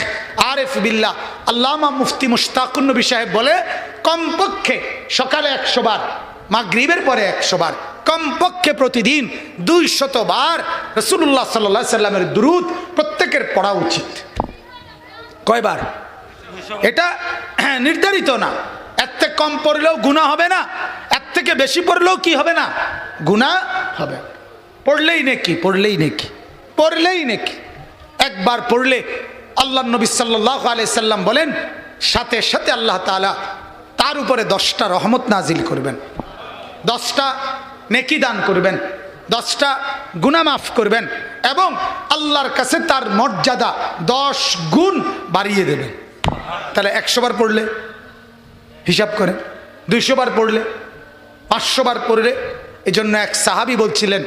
Speaker 1: আরিফ বিল্লাহ আল্লামা মুফতি মুশতাকুন নবী সাহেব বলে, কমপক্ষে সকালে 100 বার, মাগরিবের পরে 100 বার, কমপক্ষে প্রতিদিন 200 বার রাসূলুল্লাহ সাল্লাল্লাহু আলাইহি সাল্লামের দুরূদ প্রত্যেকের পড়া উচিত। কয়বার? এটা নির্ধারিত না। এর থেকে কম পড়লেও গুনাহ হবে না, এর থেকে বেশি পড়লেও কি হবে না? গুনাহ হবে। পড়লেই নেকি, পড়লেই নেকি, পড়লেই নেকি। একবার পড়লে আল্লাহ নবী সাল্লাল্লাহু আলাইহি সাল্লাম বলেন, সাথে সাথে আল্লাহ তাআলা তার উপরে 10টা রহমত নাজিল করবেন, 10টা নেকি দান করবেন, 10টা গুনাহ মাফ করবেন, এবং আল্লাহর কাছে তার মর্যাদা 10 গুণ বাড়িয়ে দেবেন। তাহলে 100 বার পড়লে হিসাব করে, 200 বার পড়লে, 500 বার পড়লে। এই জন্য এক সাহাবী বলছিলেন,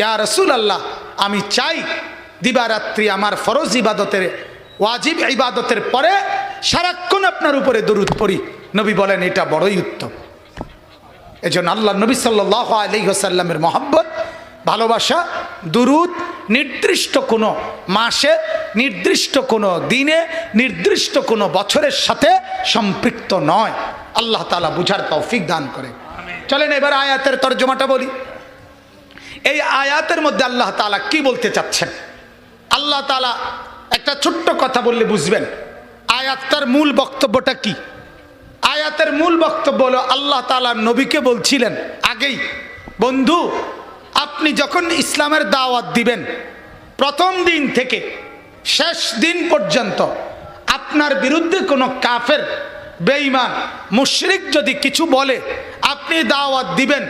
Speaker 1: ইয়া রাসূলুল্লাহ, আমি চাই দিবারাত্রি আমার ফরজ ইবাদতের, ওয়াজিব ইবাদতের পরে সারাক্ষণ আপনার উপরে দরুদ পড়ি। নবী বলেন, এটা বড়ই উত্তম। এজন্য আল্লাহ নবী সাল্লাল্লাহু আলাইহি ওয়াসাল্লামের মহব্বত, ভালোবাসা, দুরুদ নির্দিষ্ট কোনো মাসে, নির্দিষ্ট কোনো দিনে, নির্দিষ্ট কোনো বছরের সাথে সম্পৃক্ত নয়। আল্লাহ তাআলা বুঝার তৌফিক দান করে। চলেন এবার আয়াতের তরজমাটা বলি। এই আয়াতের মধ্যে আল্লাহ তাআলা কি বলতে চাচ্ছেন? আল্লাহ তাআলা একটা ছোট্ট কথা বললে বুঝবেন আয়াতটার মূল বক্তব্যটা কি। আয়াতের মূল বক্তব্য হলো, আল্লাহ তাআলা নবীকে বলছিলেন আগেই, বন্ধু আপনি যখন ইসলামের দাওয়াত দিবেন, প্রথম দিন থেকে শেষ দিন পর্যন্ত আপনার বিরুদ্ধে কোনো কাফের, বেঈমান, মুশরিক যদি কিছু বলে, আপনি দাওয়াত দিবেন,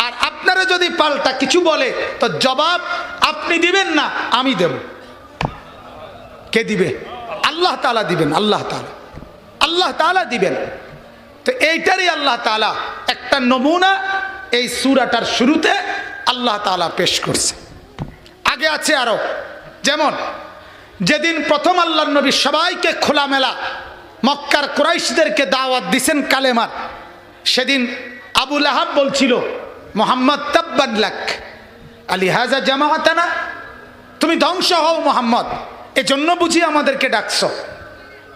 Speaker 1: আর আপনারা যদি পাল্টা কিছু বলে, তো জবাব আপনি দিবেন না, আমি দেব। কে দিবে? আল্লাহ তাআলা দিবেন। আল্লাহ তাআলা, আল্লাহ তাআলা দিবেন। তো এইটারই আল্লাহ তাআলা একটা নমুনা এই সূরাটার শুরুতে আল্লাহ তাআলা পেশ করছে। আগে আছে আরো, যেমন যেদিন প্রথম আল্লাহর নবী সবাইকে খোলামেলা মক্কার কুরাইশদেরকে দাওয়াত দিছেন কালেমার, সেদিন আবু লাহাব বলছিল, মুহাম্মদ তাব্বান লাক আলি হাযা জামাআতানা, তুমি ধ্বংস হও মুহাম্মদ, এজন্য বুঝি আমাদেরকে ডাকছো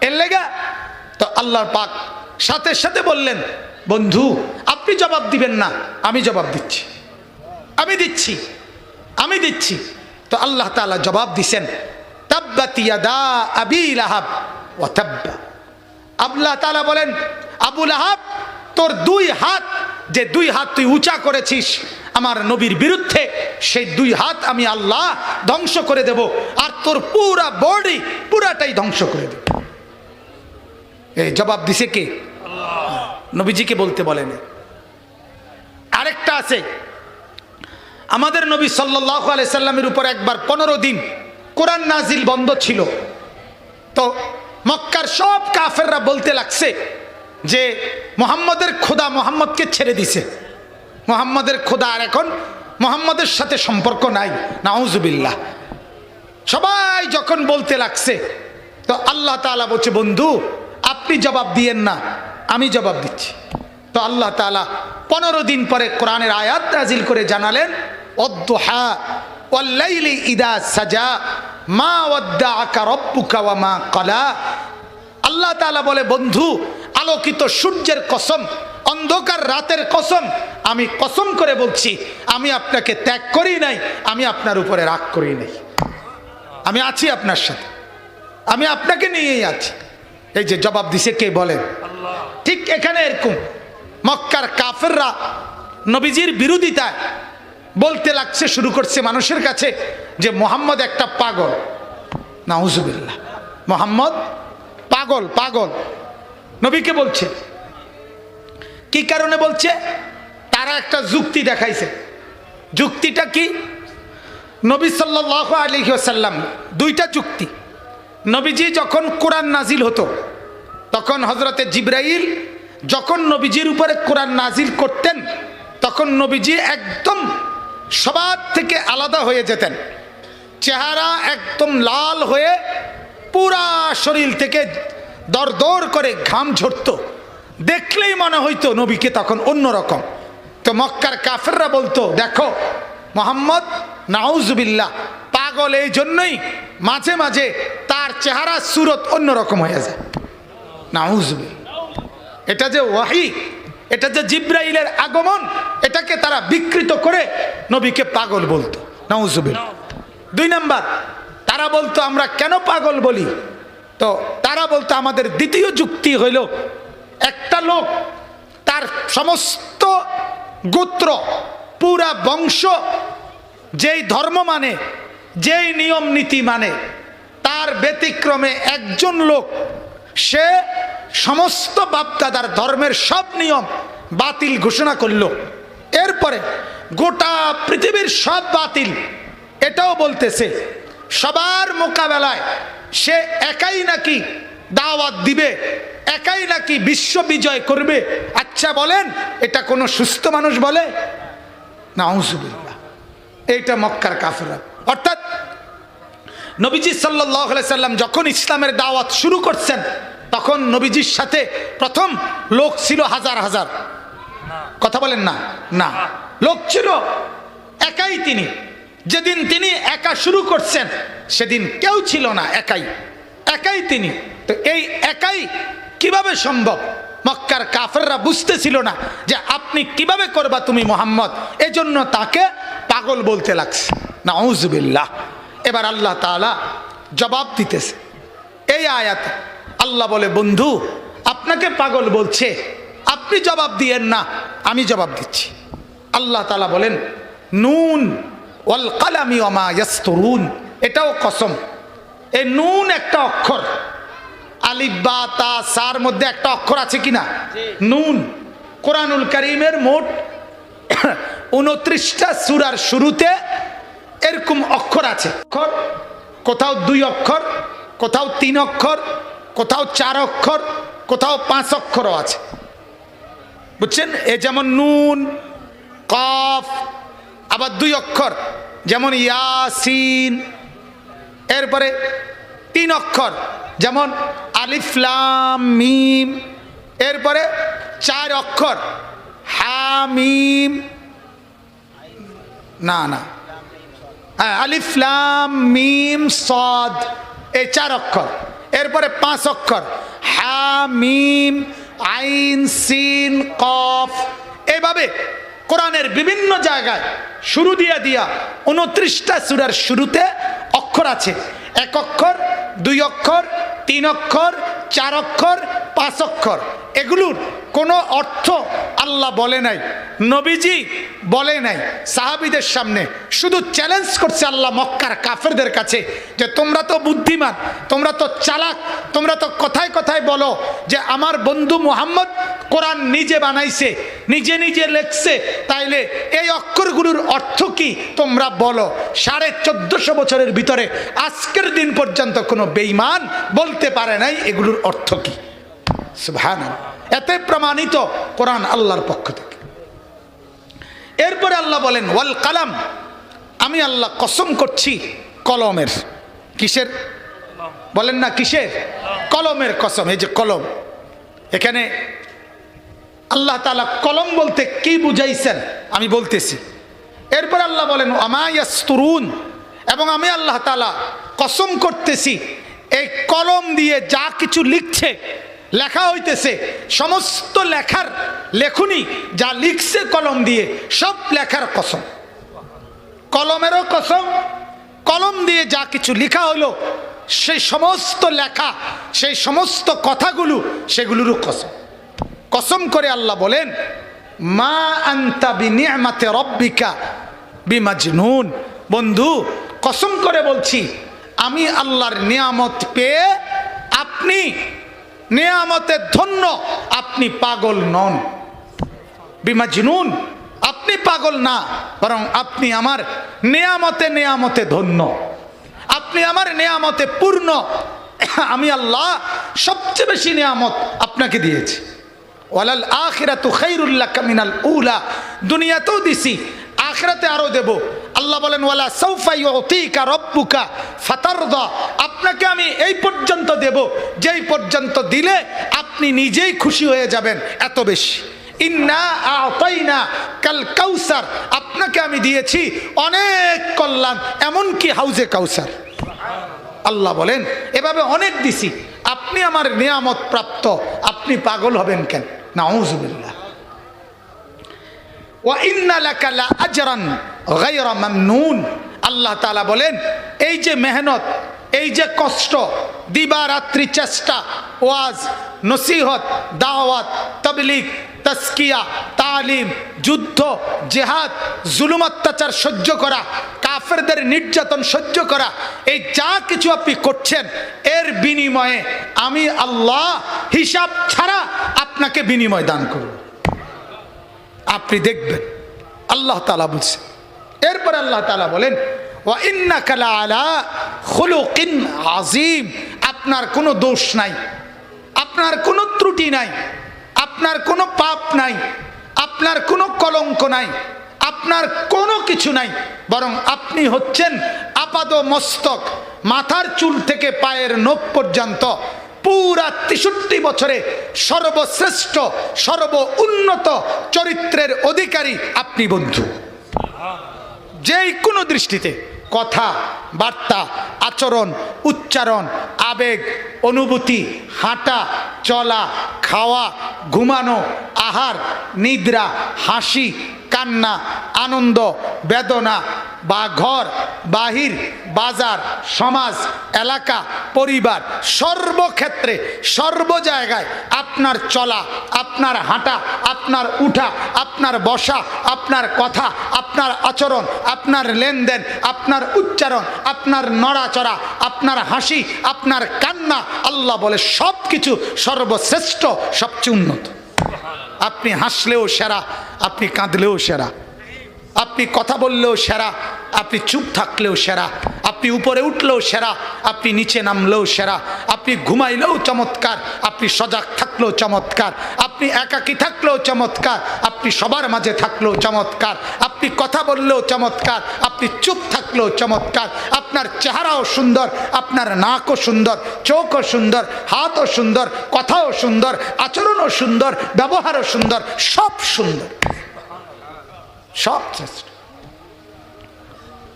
Speaker 1: এর লেগা? তো আল্লাহর পাক সাথে সাথে বললেন, বন্ধু আপনি জবাব দিবেন না, আমি জবাব দিচ্ছি, আমি দিচ্ছি। তো আল্লাহ তাআলা জবাব দিছেন, তাব্বাত ইয়াদা আবি লাহাব ওয়া তাব্বা। আল্লাহ তাআলা বলেন, আবু লাহাব তোর দুই হাত, যে দুই হাত তুই উঁচা করেছিস আমার নবীর বিরুদ্ধে, সেই দুই হাত আমি আল্লাহ ধ্বংস করে দেব, আর তোর পুরা বডি পুরাটাই ধ্বংস করে দেব। এই জবাব দিছে কে? নবীজিকে বলতে বলেন। আরেকটা আছে, আমাদের নবী সাল্লাল্লাহু আলাইহি সাল্লামের উপর একবার 15 দিন কোরআন নাজিল বন্ধ ছিল। তো মক্কার সব কাফেররা বলতে লাগছে যে মুহাম্মদের খোদা মুহাম্মদকে ছেড়ে দিছে, মুহাম্মদের খোদা আর এখন মুহাম্মদের সাথে সম্পর্ক নাই, নাউজুবিল্লাহ। সবাই যখন বলতে লাগছে, তো আল্লাহ তাআলা বলছে, বন্ধু আপনি জবাব দিয়েন না, আমি জবাব দিচ্ছি। তো আল্লাহ তাআলা 15 দিন পরে কোরআনের আয়াত নাজিল করে জানালেন, ওয়াদ-দুহা ওয়াল-লাইলি ইযা সাজা মা ওয়াদ্দাআকা রাব্বুকা ওয়া মা ক্বালা। আল্লাহ তাআলা বলে, বন্ধু আলোকিত সূর্যের কসম, অন্ধকার রাতের কসম, আমি কসম করে বলছি আমি আপনাকে ত্যাগ করি নাই, আমি আপনার উপরে রাগ করি নাই, আমি আছি আপনার সাথে, আমি আপনাকে নিয়েই আছি। এই যে জবাব দিছে কে বলেন? ঠিক এখানে এরকম মক্কার কাফেররা নবীজির বিরোধিতায় বলতে লাগছে, শুরু করছে মানুষের কাছে যে মুহাম্মদ একটা পাগল, নাউজুবিল্লাহ, মুহাম্মদ পাগল। পাগল নবীকে বলছে, কি কারণে বলছে? তারা একটা যুক্তি দেখাইছে। যুক্তিটা কি? নবী সাল্লাল্লাহু আলাইহি ওয়াসাল্লাম, দুইটা যুক্তি। নবীজি যখন কোরআন নাজিল হতো, তখন হযরতে জিবরাইল যখন নবীজির উপরে কোরআন নাজিল করতেন, তখন নবীজি একদম সবার থেকে আলাদা হয়ে যেতেন, চেহারা একদম লাল হয়ে পুরা শরীর থেকে দরদর করে ঘাম ঝরতো, দেখলেই মনে হইতো নবীকে তখন অন্যরকম। তো মক্কার কাফেররা বলতো, দেখো মুহাম্মদ নাউজুবিল্লাহ পাগল, এই জন্যই মাঝে মাঝে তার চেহারা সুরত অন্যরকম হয়ে যায়, নাউজুবিল্লাহ। এটা যে ওয়াহি, এটা যে জিবরাইলের আগমন, এটাকে তারা বিকৃত করে নবীকে পাগল বলতো, নাউজুবিল্লাহ। 2 নাম্বার, তারা বলতো আমরা কেন পাগল বলি? তো তারা বলতো, আমাদের দ্বিতীয় যুক্তি হইল, একটা লোক তার সমস্ত গোত্র পুরা বংশ যেই ধর্ম মানে, যেই নিয়ম নীতি মানে, তার ব্যতিক্রমে একজন লোক সে সমস্ত বাপদাদার ধর্মের সব নিয়ম বাতিল ঘোষণা করলো, এরপরে গোটা পৃথিবীর সব বাতিল, এটাও বলতেছে। সবার মোকাবেলায় সে একাই নাকি দাওয়াত দিবে, একাই নাকি বিশ্ব বিজয় করবে। আচ্ছা বলেন, এটা কোনো সুস্থ মানুষ বলে? নাউজুবিল্লাহ। এইটা মক্কার কাফেররা। অর্থাৎ নবীজি সাল্লাল্লাহু আলাইহি সাল্লাম যখন ইসলামের দাওয়াত শুরু করছেন, তখন নবীজির সাথে প্রথম লোক ছিল হাজার হাজার, কথা বলেন না, না লোক ছিল একাই। তিনি যেদিন তিনি একা শুরু করছেন, সেদিন কেউ ছিল না, একাই তিনি। তো এই একাই কিভাবে সম্ভব? মক্কার কাফেররা বুঝতেছিল না যে আপনি কিভাবে করবা তুমি মুহাম্মদ, এজন্য তাকে পাগল বলতে লাগছে, নাউজুবিল্লাহ। এবার আল্লাহ তাআলা জবাব দিতেছে এই আয়াতে। আল্লাহ বলে, বন্ধু আপনাকে পাগল বলছে, আপনি জবাব দিয়েন না, আমি জবাব দিচ্ছি। আল্লাহ তাআলা বলেন, নুন ওয়াল কালামি ওয়া মা ইয়াসতুরুন, এটাও কসম। এই নুন একটা অক্ষর, আলিফ বা তা সার মধ্যে একটা অক্ষর আছে কিনা? নুন। কোরআনুল কারীমের মোট 29টা সূরার শুরুতে এরকম অক্ষর আছে। অক্ষর কোথাও 2 অক্ষর, কোথাও 3 অক্ষর, কোথাও 4 অক্ষর, কোথাও 5 অক্ষরও আছে, বুঝছেন? এ যেমন নুন, কফ, আবার 2 অক্ষর, যেমন ইয়াসিন, এরপরে 3 অক্ষর, যেমন আলিফ লাম মিম। এরপরে 4 অক্ষর হামিম, না না, হ্যাঁ আলিফ লাম মিম সদ, এই 4 অক্ষর। এরপরে 5 অক্ষর হামিম আইন সিন কফ। এভাবে কোরআনের বিভিন্ন জায়গায় শুরু দিয়া 29টা সূরার শুরুতে অক্ষর আছে। 1 অক্ষর, 2 অক্ষর, 3 অক্ষর, 4 অক্ষর, 5 অক্ষর। এগুলোর কোনো অর্থ আল্লাহ বলে নাই, নবীজি বলে নাই। সাহাবীদের সামনে শুধু চ্যালেঞ্জ করছে আল্লাহ মক্কার কাফেরদের কাছে যে তোমরা তো বুদ্ধিমান, তোমরা তো চালাক, তোমরা তো কথায় কথায় বলো যে আমার বন্ধু মুহাম্মদ কোরআন নিজে বানাইছে, নিজে নিজে লেখছে, তাইলে এই অক্ষরগুলোর অর্থ কি তোমরা বলো। 1450 বছরের ভিতরে আজকের দিন পর্যন্ত কোনো বেঈমান বলতে পারে নাই এগুলোর অর্থ কি। সুবহানাল্লাহ, এতে প্রমাণিত কোরআন আল্লাহর পক্ষ থেকে। এরপরে আল্লাহ বলেন ওয়াল কালাম, আমি আল্লাহ কসম করছি কলমের। কিসের বলেন না, কিসের? কলমের কসম। এই যে কলম, এখানে আল্লাহ তাআলা কলম বলতে কি বুঝাইছেন আমি বলতেছি। এরপর আল্লাহ বলেন আমা ইয়াসতুরুন, এবং আমি আল্লাহ তাআলা কসম করতেছি এই কলম দিয়ে যা কিছু লিখছে, লেখা হইতেছে, সমস্ত লেখার লেখনি যা লিখছে কলম দিয়ে, সব লেখার কসম। কলমেরও কসম, কলম দিয়ে যা কিছু লেখা হলো সেই সমস্ত লেখা, সেই সমস্ত কথাগুলো, সেগুলোরও কসম। কসম করে আল্লাহ বলেন মা আনতা বিনিআমাতি রাব্বিকা বিমাজনুন। বন্ধু, কসম করে বলছি আমি আল্লাহর নিয়ামত পেয়ে আপনি নিয়ামতে ধন্য, আপনি পাগল নন। বিমাজনুন, আপনি পাগল না, বরং আপনি আমার নিয়ামতে নিয়ামতে ধন্য, আপনি আমার নিয়ামতে পূর্ণ। আমি আল্লাহ সবচেয়ে বেশি নিয়ামত আপনাকে দিয়েছি। ওয়ালাল আখিরাতু খায়রুল লাকা মিনাল উলা, দুনিয়াতেও দিছি, আখিরাতে আরো দেব। আল্লাহ বলেন ওয়ালা সাউফা ইউতিকা রাব্বুকা ফাতারদা, আপনাকে আমি এই পর্যন্ত দেব যেই পর্যন্ত দিলে আপনি নিজেই খুশি হয়ে যাবেন, এত বেশি। ইন্না আতাইনা কাল কাউসার, আপনাকে আমি দিয়েছি অনেক কল্যাণ, এমনকি হাউজে কাউসার। আল্লাহ বলেন এভাবে অনেক দিছি, আপনি আমার নিয়ামত প্রাপ্ত, আপনি পাগল হবেন কেন? নাউযুবিল্লাহ। ওয়া ইন্না লাকা লা আজরান গায়রা মামনুন, আল্লাহ তাআলা বলেন এই যে মেহনত, এই যে কষ্ট, দিবারাত্রি চেষ্টা, ওয়াজ নসিহত, দাওয়াত, তাবলীগ, তাজকিয়া, তালিম, যুদ্ধ, জিহাদ, জুলুম অত্যাচার সহ্য করা, কাফেরদের নির্যাতন সহ্য করা, এই যা কিছু আপনি করছেন এর বিনিময়ে আমি আল্লাহ হিসাব ছাড়া আপনাকে বিনিময় দান করব। আপনি দেখবেন আল্লাহ তাআলা বলছেন। এরপর আল্লাহ তাআলা বলেন ওয়া ইন্নাকা লাআলা খুলুকিন আযীম, আপনার কোনো দোষ নাই, আপনার কোনো ত্রুটি নাই, আপনার কোনো পাপ নাই, আপনার কোনো কলঙ্ক নাই, আপনার কোনো কিছু নাই, বরং আপনি হচ্ছেন আপাদ মস্তক, মাথার চুল থেকে পায়ের নখ পর্যন্ত পুরা 63 বছরে সর্বশ্রেষ্ঠ, সর্ব উন্নত চরিত্রের অধিকারী আপনি বন্ধু। যেই কোনো দৃষ্টিতে কথা, বার্তা, আচরণ, উচ্চারণ, আবেগ, অনুভূতি, হাঁটা, চলা, খাওয়া, ঘুমানো, আহার, নিদ্রা, হাসি, কান্না, আনন্দ, বেদনা, বা ঘর, বাহির, বাজার, সমাজ, এলাকা, পরিবার, সর্বক্ষেত্রে, সর্ব জায়গায় আপনার চলা, আপনার হাঁটা, আপনার উঠা, আপনার বসা, আপনার কথা, আপনার আচরণ, আপনার লেনদেন, আপনার উচ্চারণ, আপনার নড়াচড়া, আপনার হাসি, আপনার কান্না, আল্লাহ বলে সব কিছু সর্বশ্রেষ্ঠ, সবচেয়ে উন্নত। আপনি হাসলেও সেরা, আপনি কাঁদলেও সেরা, আপনি কথা বললেও সেরা, আপনি চুপ থাকলেও সেরা, আপনি উপরে উঠলেও সেরা, আপনি নিচে নামলেও সেরা, আপনি ঘুমাইলেও চমৎকার, আপনি সজাগ থাকলেও চমৎকার, আপনি একাকী থাকলেও চমৎকার, আপনি সবার মাঝে থাকলেও চমৎকার, আপনি কথা বললেও চমৎকার, আপনি চুপ থাকলেও চমৎকার, আপনার চেহারাও সুন্দর, আপনার নাকও সুন্দর, চোখও সুন্দর, হাতও সুন্দর, কথাও সুন্দর, আচরণও সুন্দর, ব্যবহারও সুন্দর, সব সুন্দর, সব শ্রেষ্ঠ।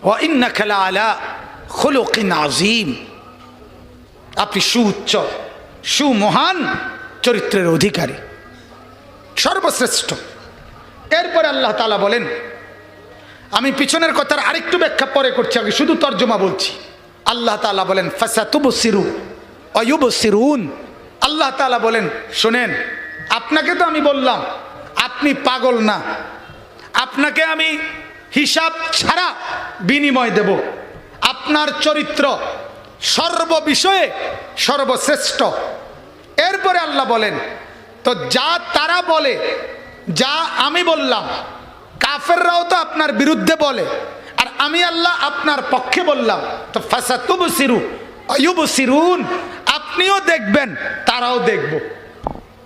Speaker 1: ওয়া ইন্নাকা লাআলা খুলুকিন আযীম, আপনি সুউচ্চ সুমহান চরিত্রের অধিকারী, সর্বশ্রেষ্ঠ। এরপরে আল্লাহ তাআলা বলেন, আমি পিছনের কথার আরেকটু ব্যাখ্যা পরে করছি, আগে শুধু তর্জমা বলছি। আল্লাহ তাআলা বলেন ফাসাতুবসিরু ওয়া ইউবসিরুন, আল্লাহ তাআলা বলেন শোনেন, আপনাকে তো আমি বললাম আপনি পাগল না, আপনাকে আমি হিসাব ছাড়া বিনিময় দেব, আপনার চরিত্র সর্ববিষয়ে সর্বশ্রেষ্ঠ। এরপরে আল্লাহ বলেন, তো যা তারা বলে, যা আমি বললাম, কাফেররাও তো আপনার বিরুদ্ধে বলে, আর আমি আল্লাহ আপনার পক্ষে বললাম, তো ফাসাতুবসিরু ওয়া ইউবসিরুন, আপনিও দেখবেন তারাও দেখব।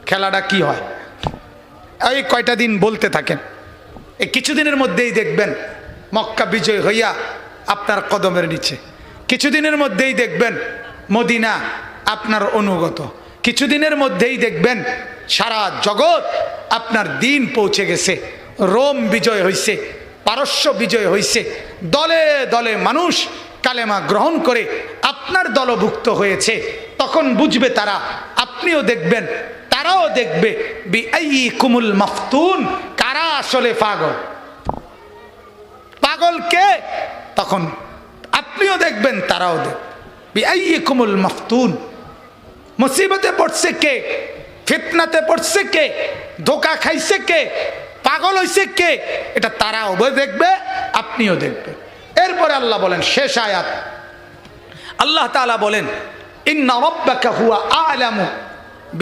Speaker 1: খেলাটা কি হয়, এই কয়টা দিন বলতে থাকেন, এই কিছুদিনের মধ্যেই দেখবেন মক্কা বিজয় হইয়া আপনার কদমের নিচে, কিছুদিনের মধ্যেই দেখবেন মদিনা আপনার অনুগত, কিছুদিনের মধ্যেই দেখবেন সারা জগৎ আপনার দিন পৌঁছে গেছে, রোম বিজয় হইছে, পারস্য বিজয় হইছে, দলে দলে মানুষ কালেমা গ্রহণ করে আপনার দলভুক্ত হয়েছে। তখন বুঝবে তারা, আপনিও দেখবেন তারাও দেখবে, বিআইয়িকুমুল মাফতুন, কারা আসলে পাগল, পাগল কে, তখন আপনিও দেখবেন তারাও দেখবে। বিআইয়িকুমুল মাফতুন, মুসিবতে পড়ছে কে, ফিতনাতে পড়ছে কে, ধোকা খাইছে কে, পাগল হইছে কে, এটা তারাও দেখবে, আপনিও দেখবেন। এরপরে আল্লাহ বলেন, শেষ আয়াত, আল্লাহ তাআলা বলেন, ইন্না রাব্বাকা হুয়া আ'লামু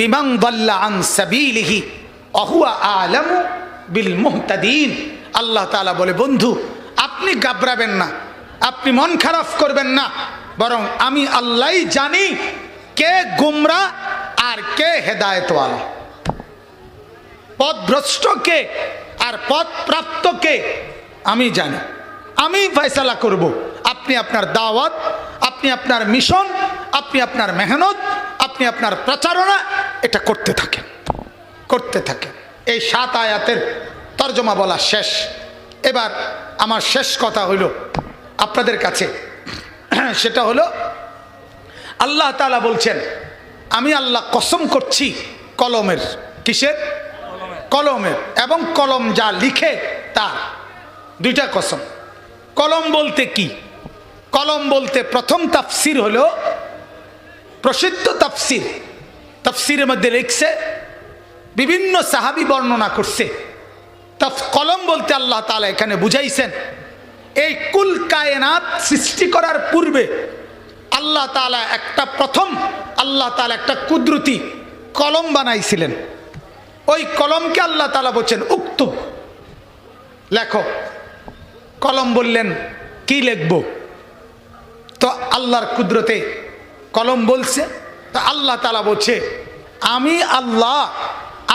Speaker 1: বিমান দাল্লা আন সাবিলিহি ওয়া হুয়া আ'লামু বিল মুহতাদিন। আল্লাহ তাআলা বলে, বন্ধু আপনি ঘাবড়াবেন না, আপনি মন খারাপ করবেন না, বরং আমি আল্লাহই জানি কে গুমরা আর কে হেদায়েতওয়ালা, পথভ্রষ্ট কে আর পথ প্রাপ্ত কে আমি জানি, আমি ফয়সালা করব। আপনি আপনার দাওয়াত, আপনি আপনার মিশন, আপনি আপনার মেহনত, আপনি আপনার প্রচারণা এটা করতে থাকেন, করতে থাকেন। এই 7 আয়াতের তর্জমা বলা শেষ। এবার আমার শেষ কথা হইল আপনাদের কাছে, সেটা হলো আল্লাহ তাআলা বলছেন, আমি আল্লাহ কসম করছি কলমের, কিসের, কলমের, এবং কলম যা লিখে তার, দুইটা কসম। কলম বলতে কি, কলম বলতে প্রথম তাফসির হলো প্রসিদ্ধ তাফসির, তাফসিরের মধ্যে লিখছে, বিভিন্ন সাহাবী বর্ণনা করছে, কলম বলতে আল্লাহ তাআলা এখানে বুঝাইছেন এই কুল কায়নাত সৃষ্টি করার পূর্বে আল্লাহ তাআলা একটা প্রথম আল্লাহ তাআলা একটা কুদরতি কলম বানাইছিলেন। ওই কলমকে আল্লাহ তাআলা বলছেন উক্তুব, লেখো। কলম বললেন কি লিখব, তো আল্লাহর কুদরতে কলম বলছে, তো আল্লাহ তাআলা বলছে আমি আল্লাহ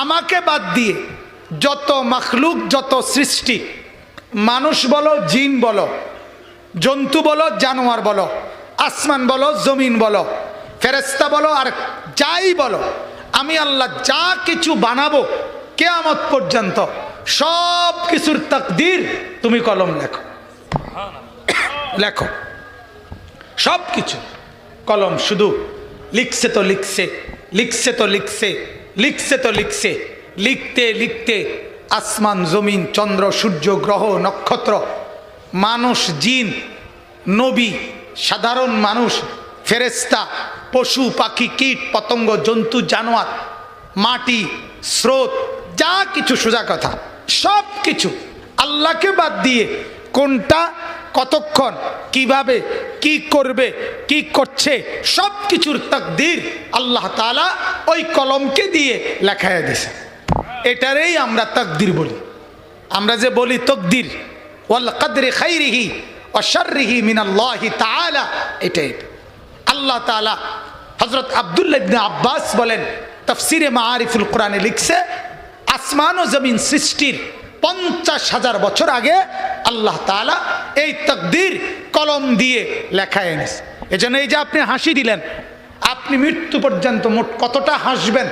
Speaker 1: আমাকে বাদ দিয়ে যত মাখলুক, যত সৃষ্টি, মানুষ বলো, জিন বলো, জন্তু বলো, জানোয়ার বলো, আসমান বলো, জমিন বলো, ফেরেশতা বলো, আর যাই বলো, আমি আল্লাহ যা কিছু বানাবো কিয়ামত পর্যন্ত সব কিছুর তাকদীর তুমি কলম লেখো, লেখো সব কিছু। কলম শুধু লিখছে তো লিখছে, লিখছে তো লিখছে, লিখছে তো লিখছে, লিখতে লিখতে আসমান, জমিন, চন্দ্র, সূর্য, গ্রহ, নক্ষত্র, মানুষ, জিন, নবী, সাধারণ মানুষ, ফেরেশতা, পশু পাখি, কীট পতঙ্গ, জন্তু জানোয়ার, মাটি, স্রোত, যা কিছু, সোজা কথা সব কিছু আল্লাহকে বাদ দিয়ে কোনটা কতক্ষণ কিভাবে কি করবে কি করছে সব কিছুর তাকদীর আল্লাহ তাআলা ওই কলমকে দিয়ে লেখায় দিয়েছে। এটারেই আমরা তাকদীর বলি। আমরা যে বলি তকদির, ওয়াল কদরি খাইরিহি ওয়া শাররিহি মিনাল্লাহি তাআলা। এটাই আল্লাহ তাআলা হযরত আব্দুল্লাহ ইবনে আব্বাস বলেন, তাফসিরে মাআরিফুল কোরআনে লিখছে, আসমান ও জমিন সৃষ্টির 50,000 বছর আগে আল্লাহ তাআলা এই তাকদীর কলম দিয়ে লেখা এনেছে। এজন্য এই যে আপনি হাসি দিলেন, আপনি মৃত্যু পর্যন্ত মোট কতটা হাসবেন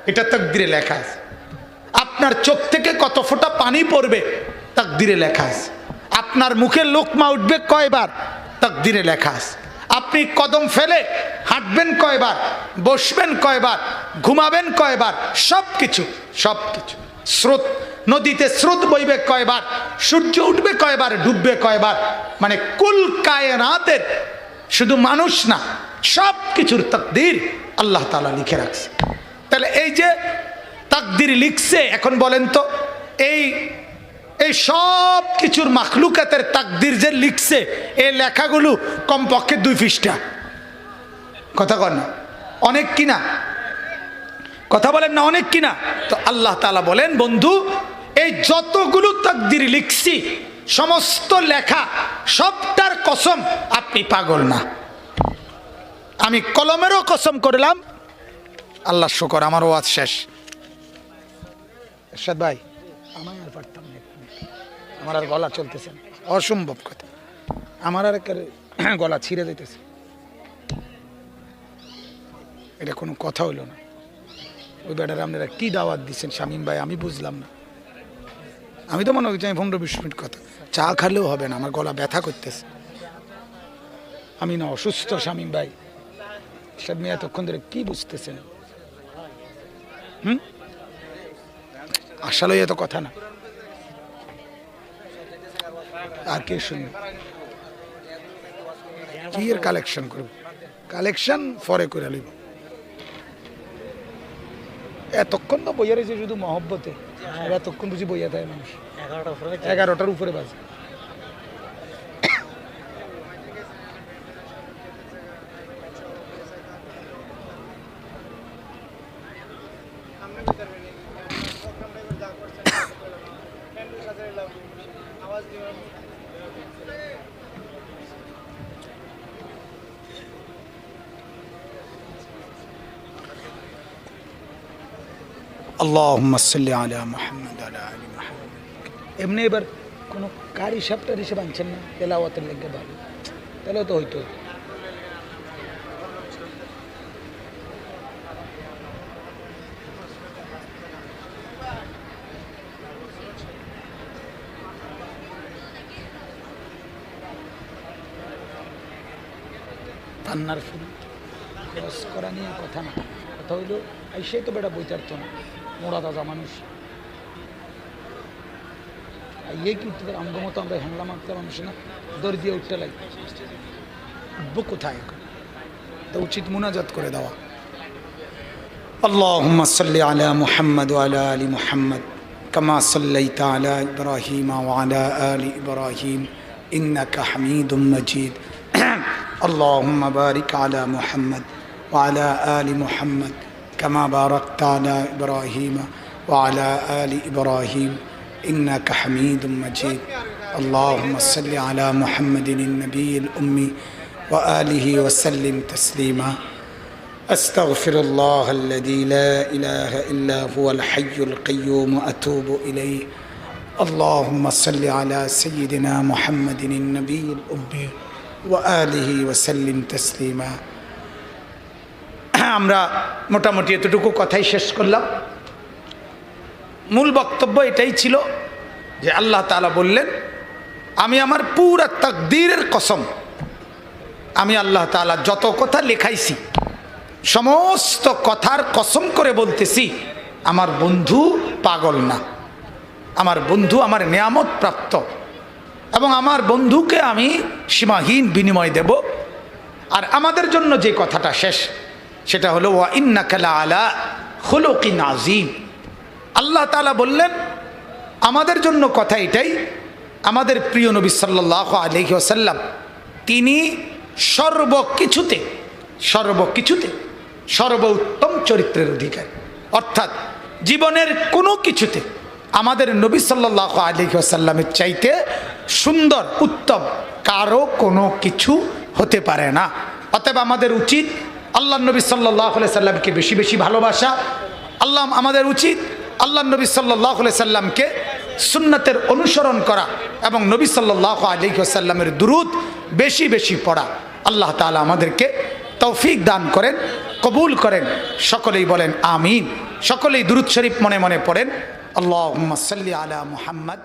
Speaker 1: এটা তাকদীরে লেখা আছে। আপনার চোখ থেকে কত ফোঁটা পানি পড়বে তাকদীরে লেখা আছে। আপনার মুখে লোকমা উঠবে কয়বার তাকদীরে লেখা আছে। আপনি কদম ফেলে হাঁটবেন কয়বার, বসবেন কয়বার, ঘুমাবেন কয়বার, সব কিছু স্রোত, নদীতে স্রোত বইবে কয়বার, সূর্য উঠবে কয়বার, ডুববে কয়বার, মানে কুল কায়নাতের, শুধু মানুষ না সব কিছুর তাকদীর আল্লাহ তাআলা লিখে রাখছে। তাহলে এই যে তাকদীর লিখছে, এখন বলেন তো এই সব কিছুর মাখলুকাতের তাকদীর যে লিখছে, এই লেখাগুলো কমপক্ষে 2 পৃষ্ঠা। কথা কন না, অনেক কিনা? কথা বলেন না, অনেক কিনা? তো আল্লাহ তাআলা বলেন, বন্ধু এই যতগুলো তাকদীর লিখছি সমস্ত লেখা সবটার কসম আপনি পাগল না। আমি কলমেরও কসম করলাম। আল্লাহ শুকর, আমার ওয়াজ শেষ। এরশাদ ভাই, আমি আর পারতাম না, আমার আর গলা চলতেছে না, অসম্ভব কথা, আমার আর গলা ছিঁড়ে যেতেছে। এটা কোনো কথা হইল না। ওই বেটারে আপনারা কি দাওয়াত দিচ্ছেন শামীম ভাই, আমি বুঝলাম না। আমি তো মনে হচ্ছে 15-20 মিনিট কথা, চা খালেও হবে না, আমার গলা ব্যথা করতেছে। আমি না অসুস্থ শামীম ভাই, সব মেয়ে এতক্ষণ ধরে কি বুঝতেছেন? আসলে এত কথা না, আর কে শুনবে? কি এর কালেকশন করব? কালেকশন পরে করে লইব। এতক্ষণ তো বইয়া রয়েছে শুধু মহব্বতে, এতক্ষণ বুঝি বইয়া থাকে মানুষ। 11টার উপরে বাজে। আল্লাহুম্মা সাল্লি আলা মুহাম্মাদ ওয়া আলা আলি মুহাম্মাদ। এমনি এবার কোনো কার হিসাবটার হিসেব আনছেন না তেলাওয়াতের লেগে? ভালো, তাহলে তো হইতো। পান্নার ফুল খরচ করা নিয়ে কথা না, কথা হইল সে তো বেটা বইতার্থ না, মোড়া দাদা মানুষ। ইয়ে কি তোদের আঙ্গমতো আমরা হ্যাংলা মারতে মানুষ না, দড়ি দিয়ে উঠতে লাগে, উঠবো কোথায়? তো উচিত মুনাজাত করে দেওয়া। আল্লাহুম্মা সাল্লি আলা মুহাম্মাদ ওয়া আলা আলি মুহাম্মাদ কামা সাল্লাইতা আলা ইব্রাহিম ওয়া আলা আলি ইব্রাহিম ইন্নাকা হামিদুম মাজিদ। আল্লাহুম্মা বারিক আলা মুহাম্মাদ ওয়া আলা আলি মুহাম্মাদ কামা বারাকতা আলা ইব্রাহিম ওয়া আলা আলি ইব্রাহিম ইন্নাকা হামিদুম মাজিদ। আল্লাহুম্মা সাল্লি আলা মুহাম্মাদিন নবিয়্যিল উম্মি ওয়া আলিহি ওয়া সাল্লিম তাসলিমা। আস্তাগফিরুল্লাহাল্লাযী লা ইলাহা ইল্লা হুয়াল হাইয়ুল কাইয়্যুম ওয়া আতুবু ইলাইহি। আল্লাহুম্মা সাল্লি আলা সাইয়্যিদিনা মুহাম্মাদিন নবিয়্যিল উম্মি ওয়া আলিহি ওয়া সাল্লিম তাসলিমা। আমরা মোটামুটি এতটুকু কথাই শেষ করলাম। মূল বক্তব্য এটাই ছিল যে আল্লাহ তাআলা বললেন, আমি আমার পুরা তাকদীরের কসম, আমি আল্লাহ তাআলা যত কথা লেখাইছি সমস্ত কথার কসম করে বলতেছি, আমার বন্ধু পাগল না, আমার বন্ধু আমার নিয়ামত প্রাপ্ত, এবং আমার বন্ধুকে আমি সীমাহীন বিনিময় দেব। আর আমাদের জন্য যে কথাটা শেষ সেটা হলো ওয়া ইন্নাকা লাআলা খুলুকিন আযীম। আল্লাহ তাআলা বললেন আমাদের জন্য কথা এটাই, আমাদের প্রিয় নবী সাল্লাল্লাহু আলাইহি ওয়াসাল্লাম তিনি সর্বকিছুতে সর্বোত্তম চরিত্রের অধিকারী। অর্থাৎ জীবনের কোনো কিছুতে আমাদের নবী সাল্লাল্লাহু আলাইহি ওয়াসাল্লামের চাইতে সুন্দর উত্তম কারো কোনো কিছু হতে পারে না। অতএব আমাদের উচিত আল্লাহ নবী সাল্লাল্লাহু আলাইহি সাল্লামকে বেশি বেশি ভালোবাসা। আমাদের উচিত আল্লাহ নবী সাল্লাল্লাহু আলাইহি সাল্লামকে সুন্নতের অনুসরণ করা এবং নবী সাল্লাল্লাহু আলাইহি ওয়াসাল্লামের দুরূদ বেশি বেশি পড়া। আল্লাহ তাআলা আমাদেরকে তৌফিক দান করেন, কবুল করেন। সকলেই বলেন আমিন। সকলেই দুরূদ শরীফ মনে মনে পড়েন। আল্লাহুম্মা সাল্লি আলা মুহাম্মদ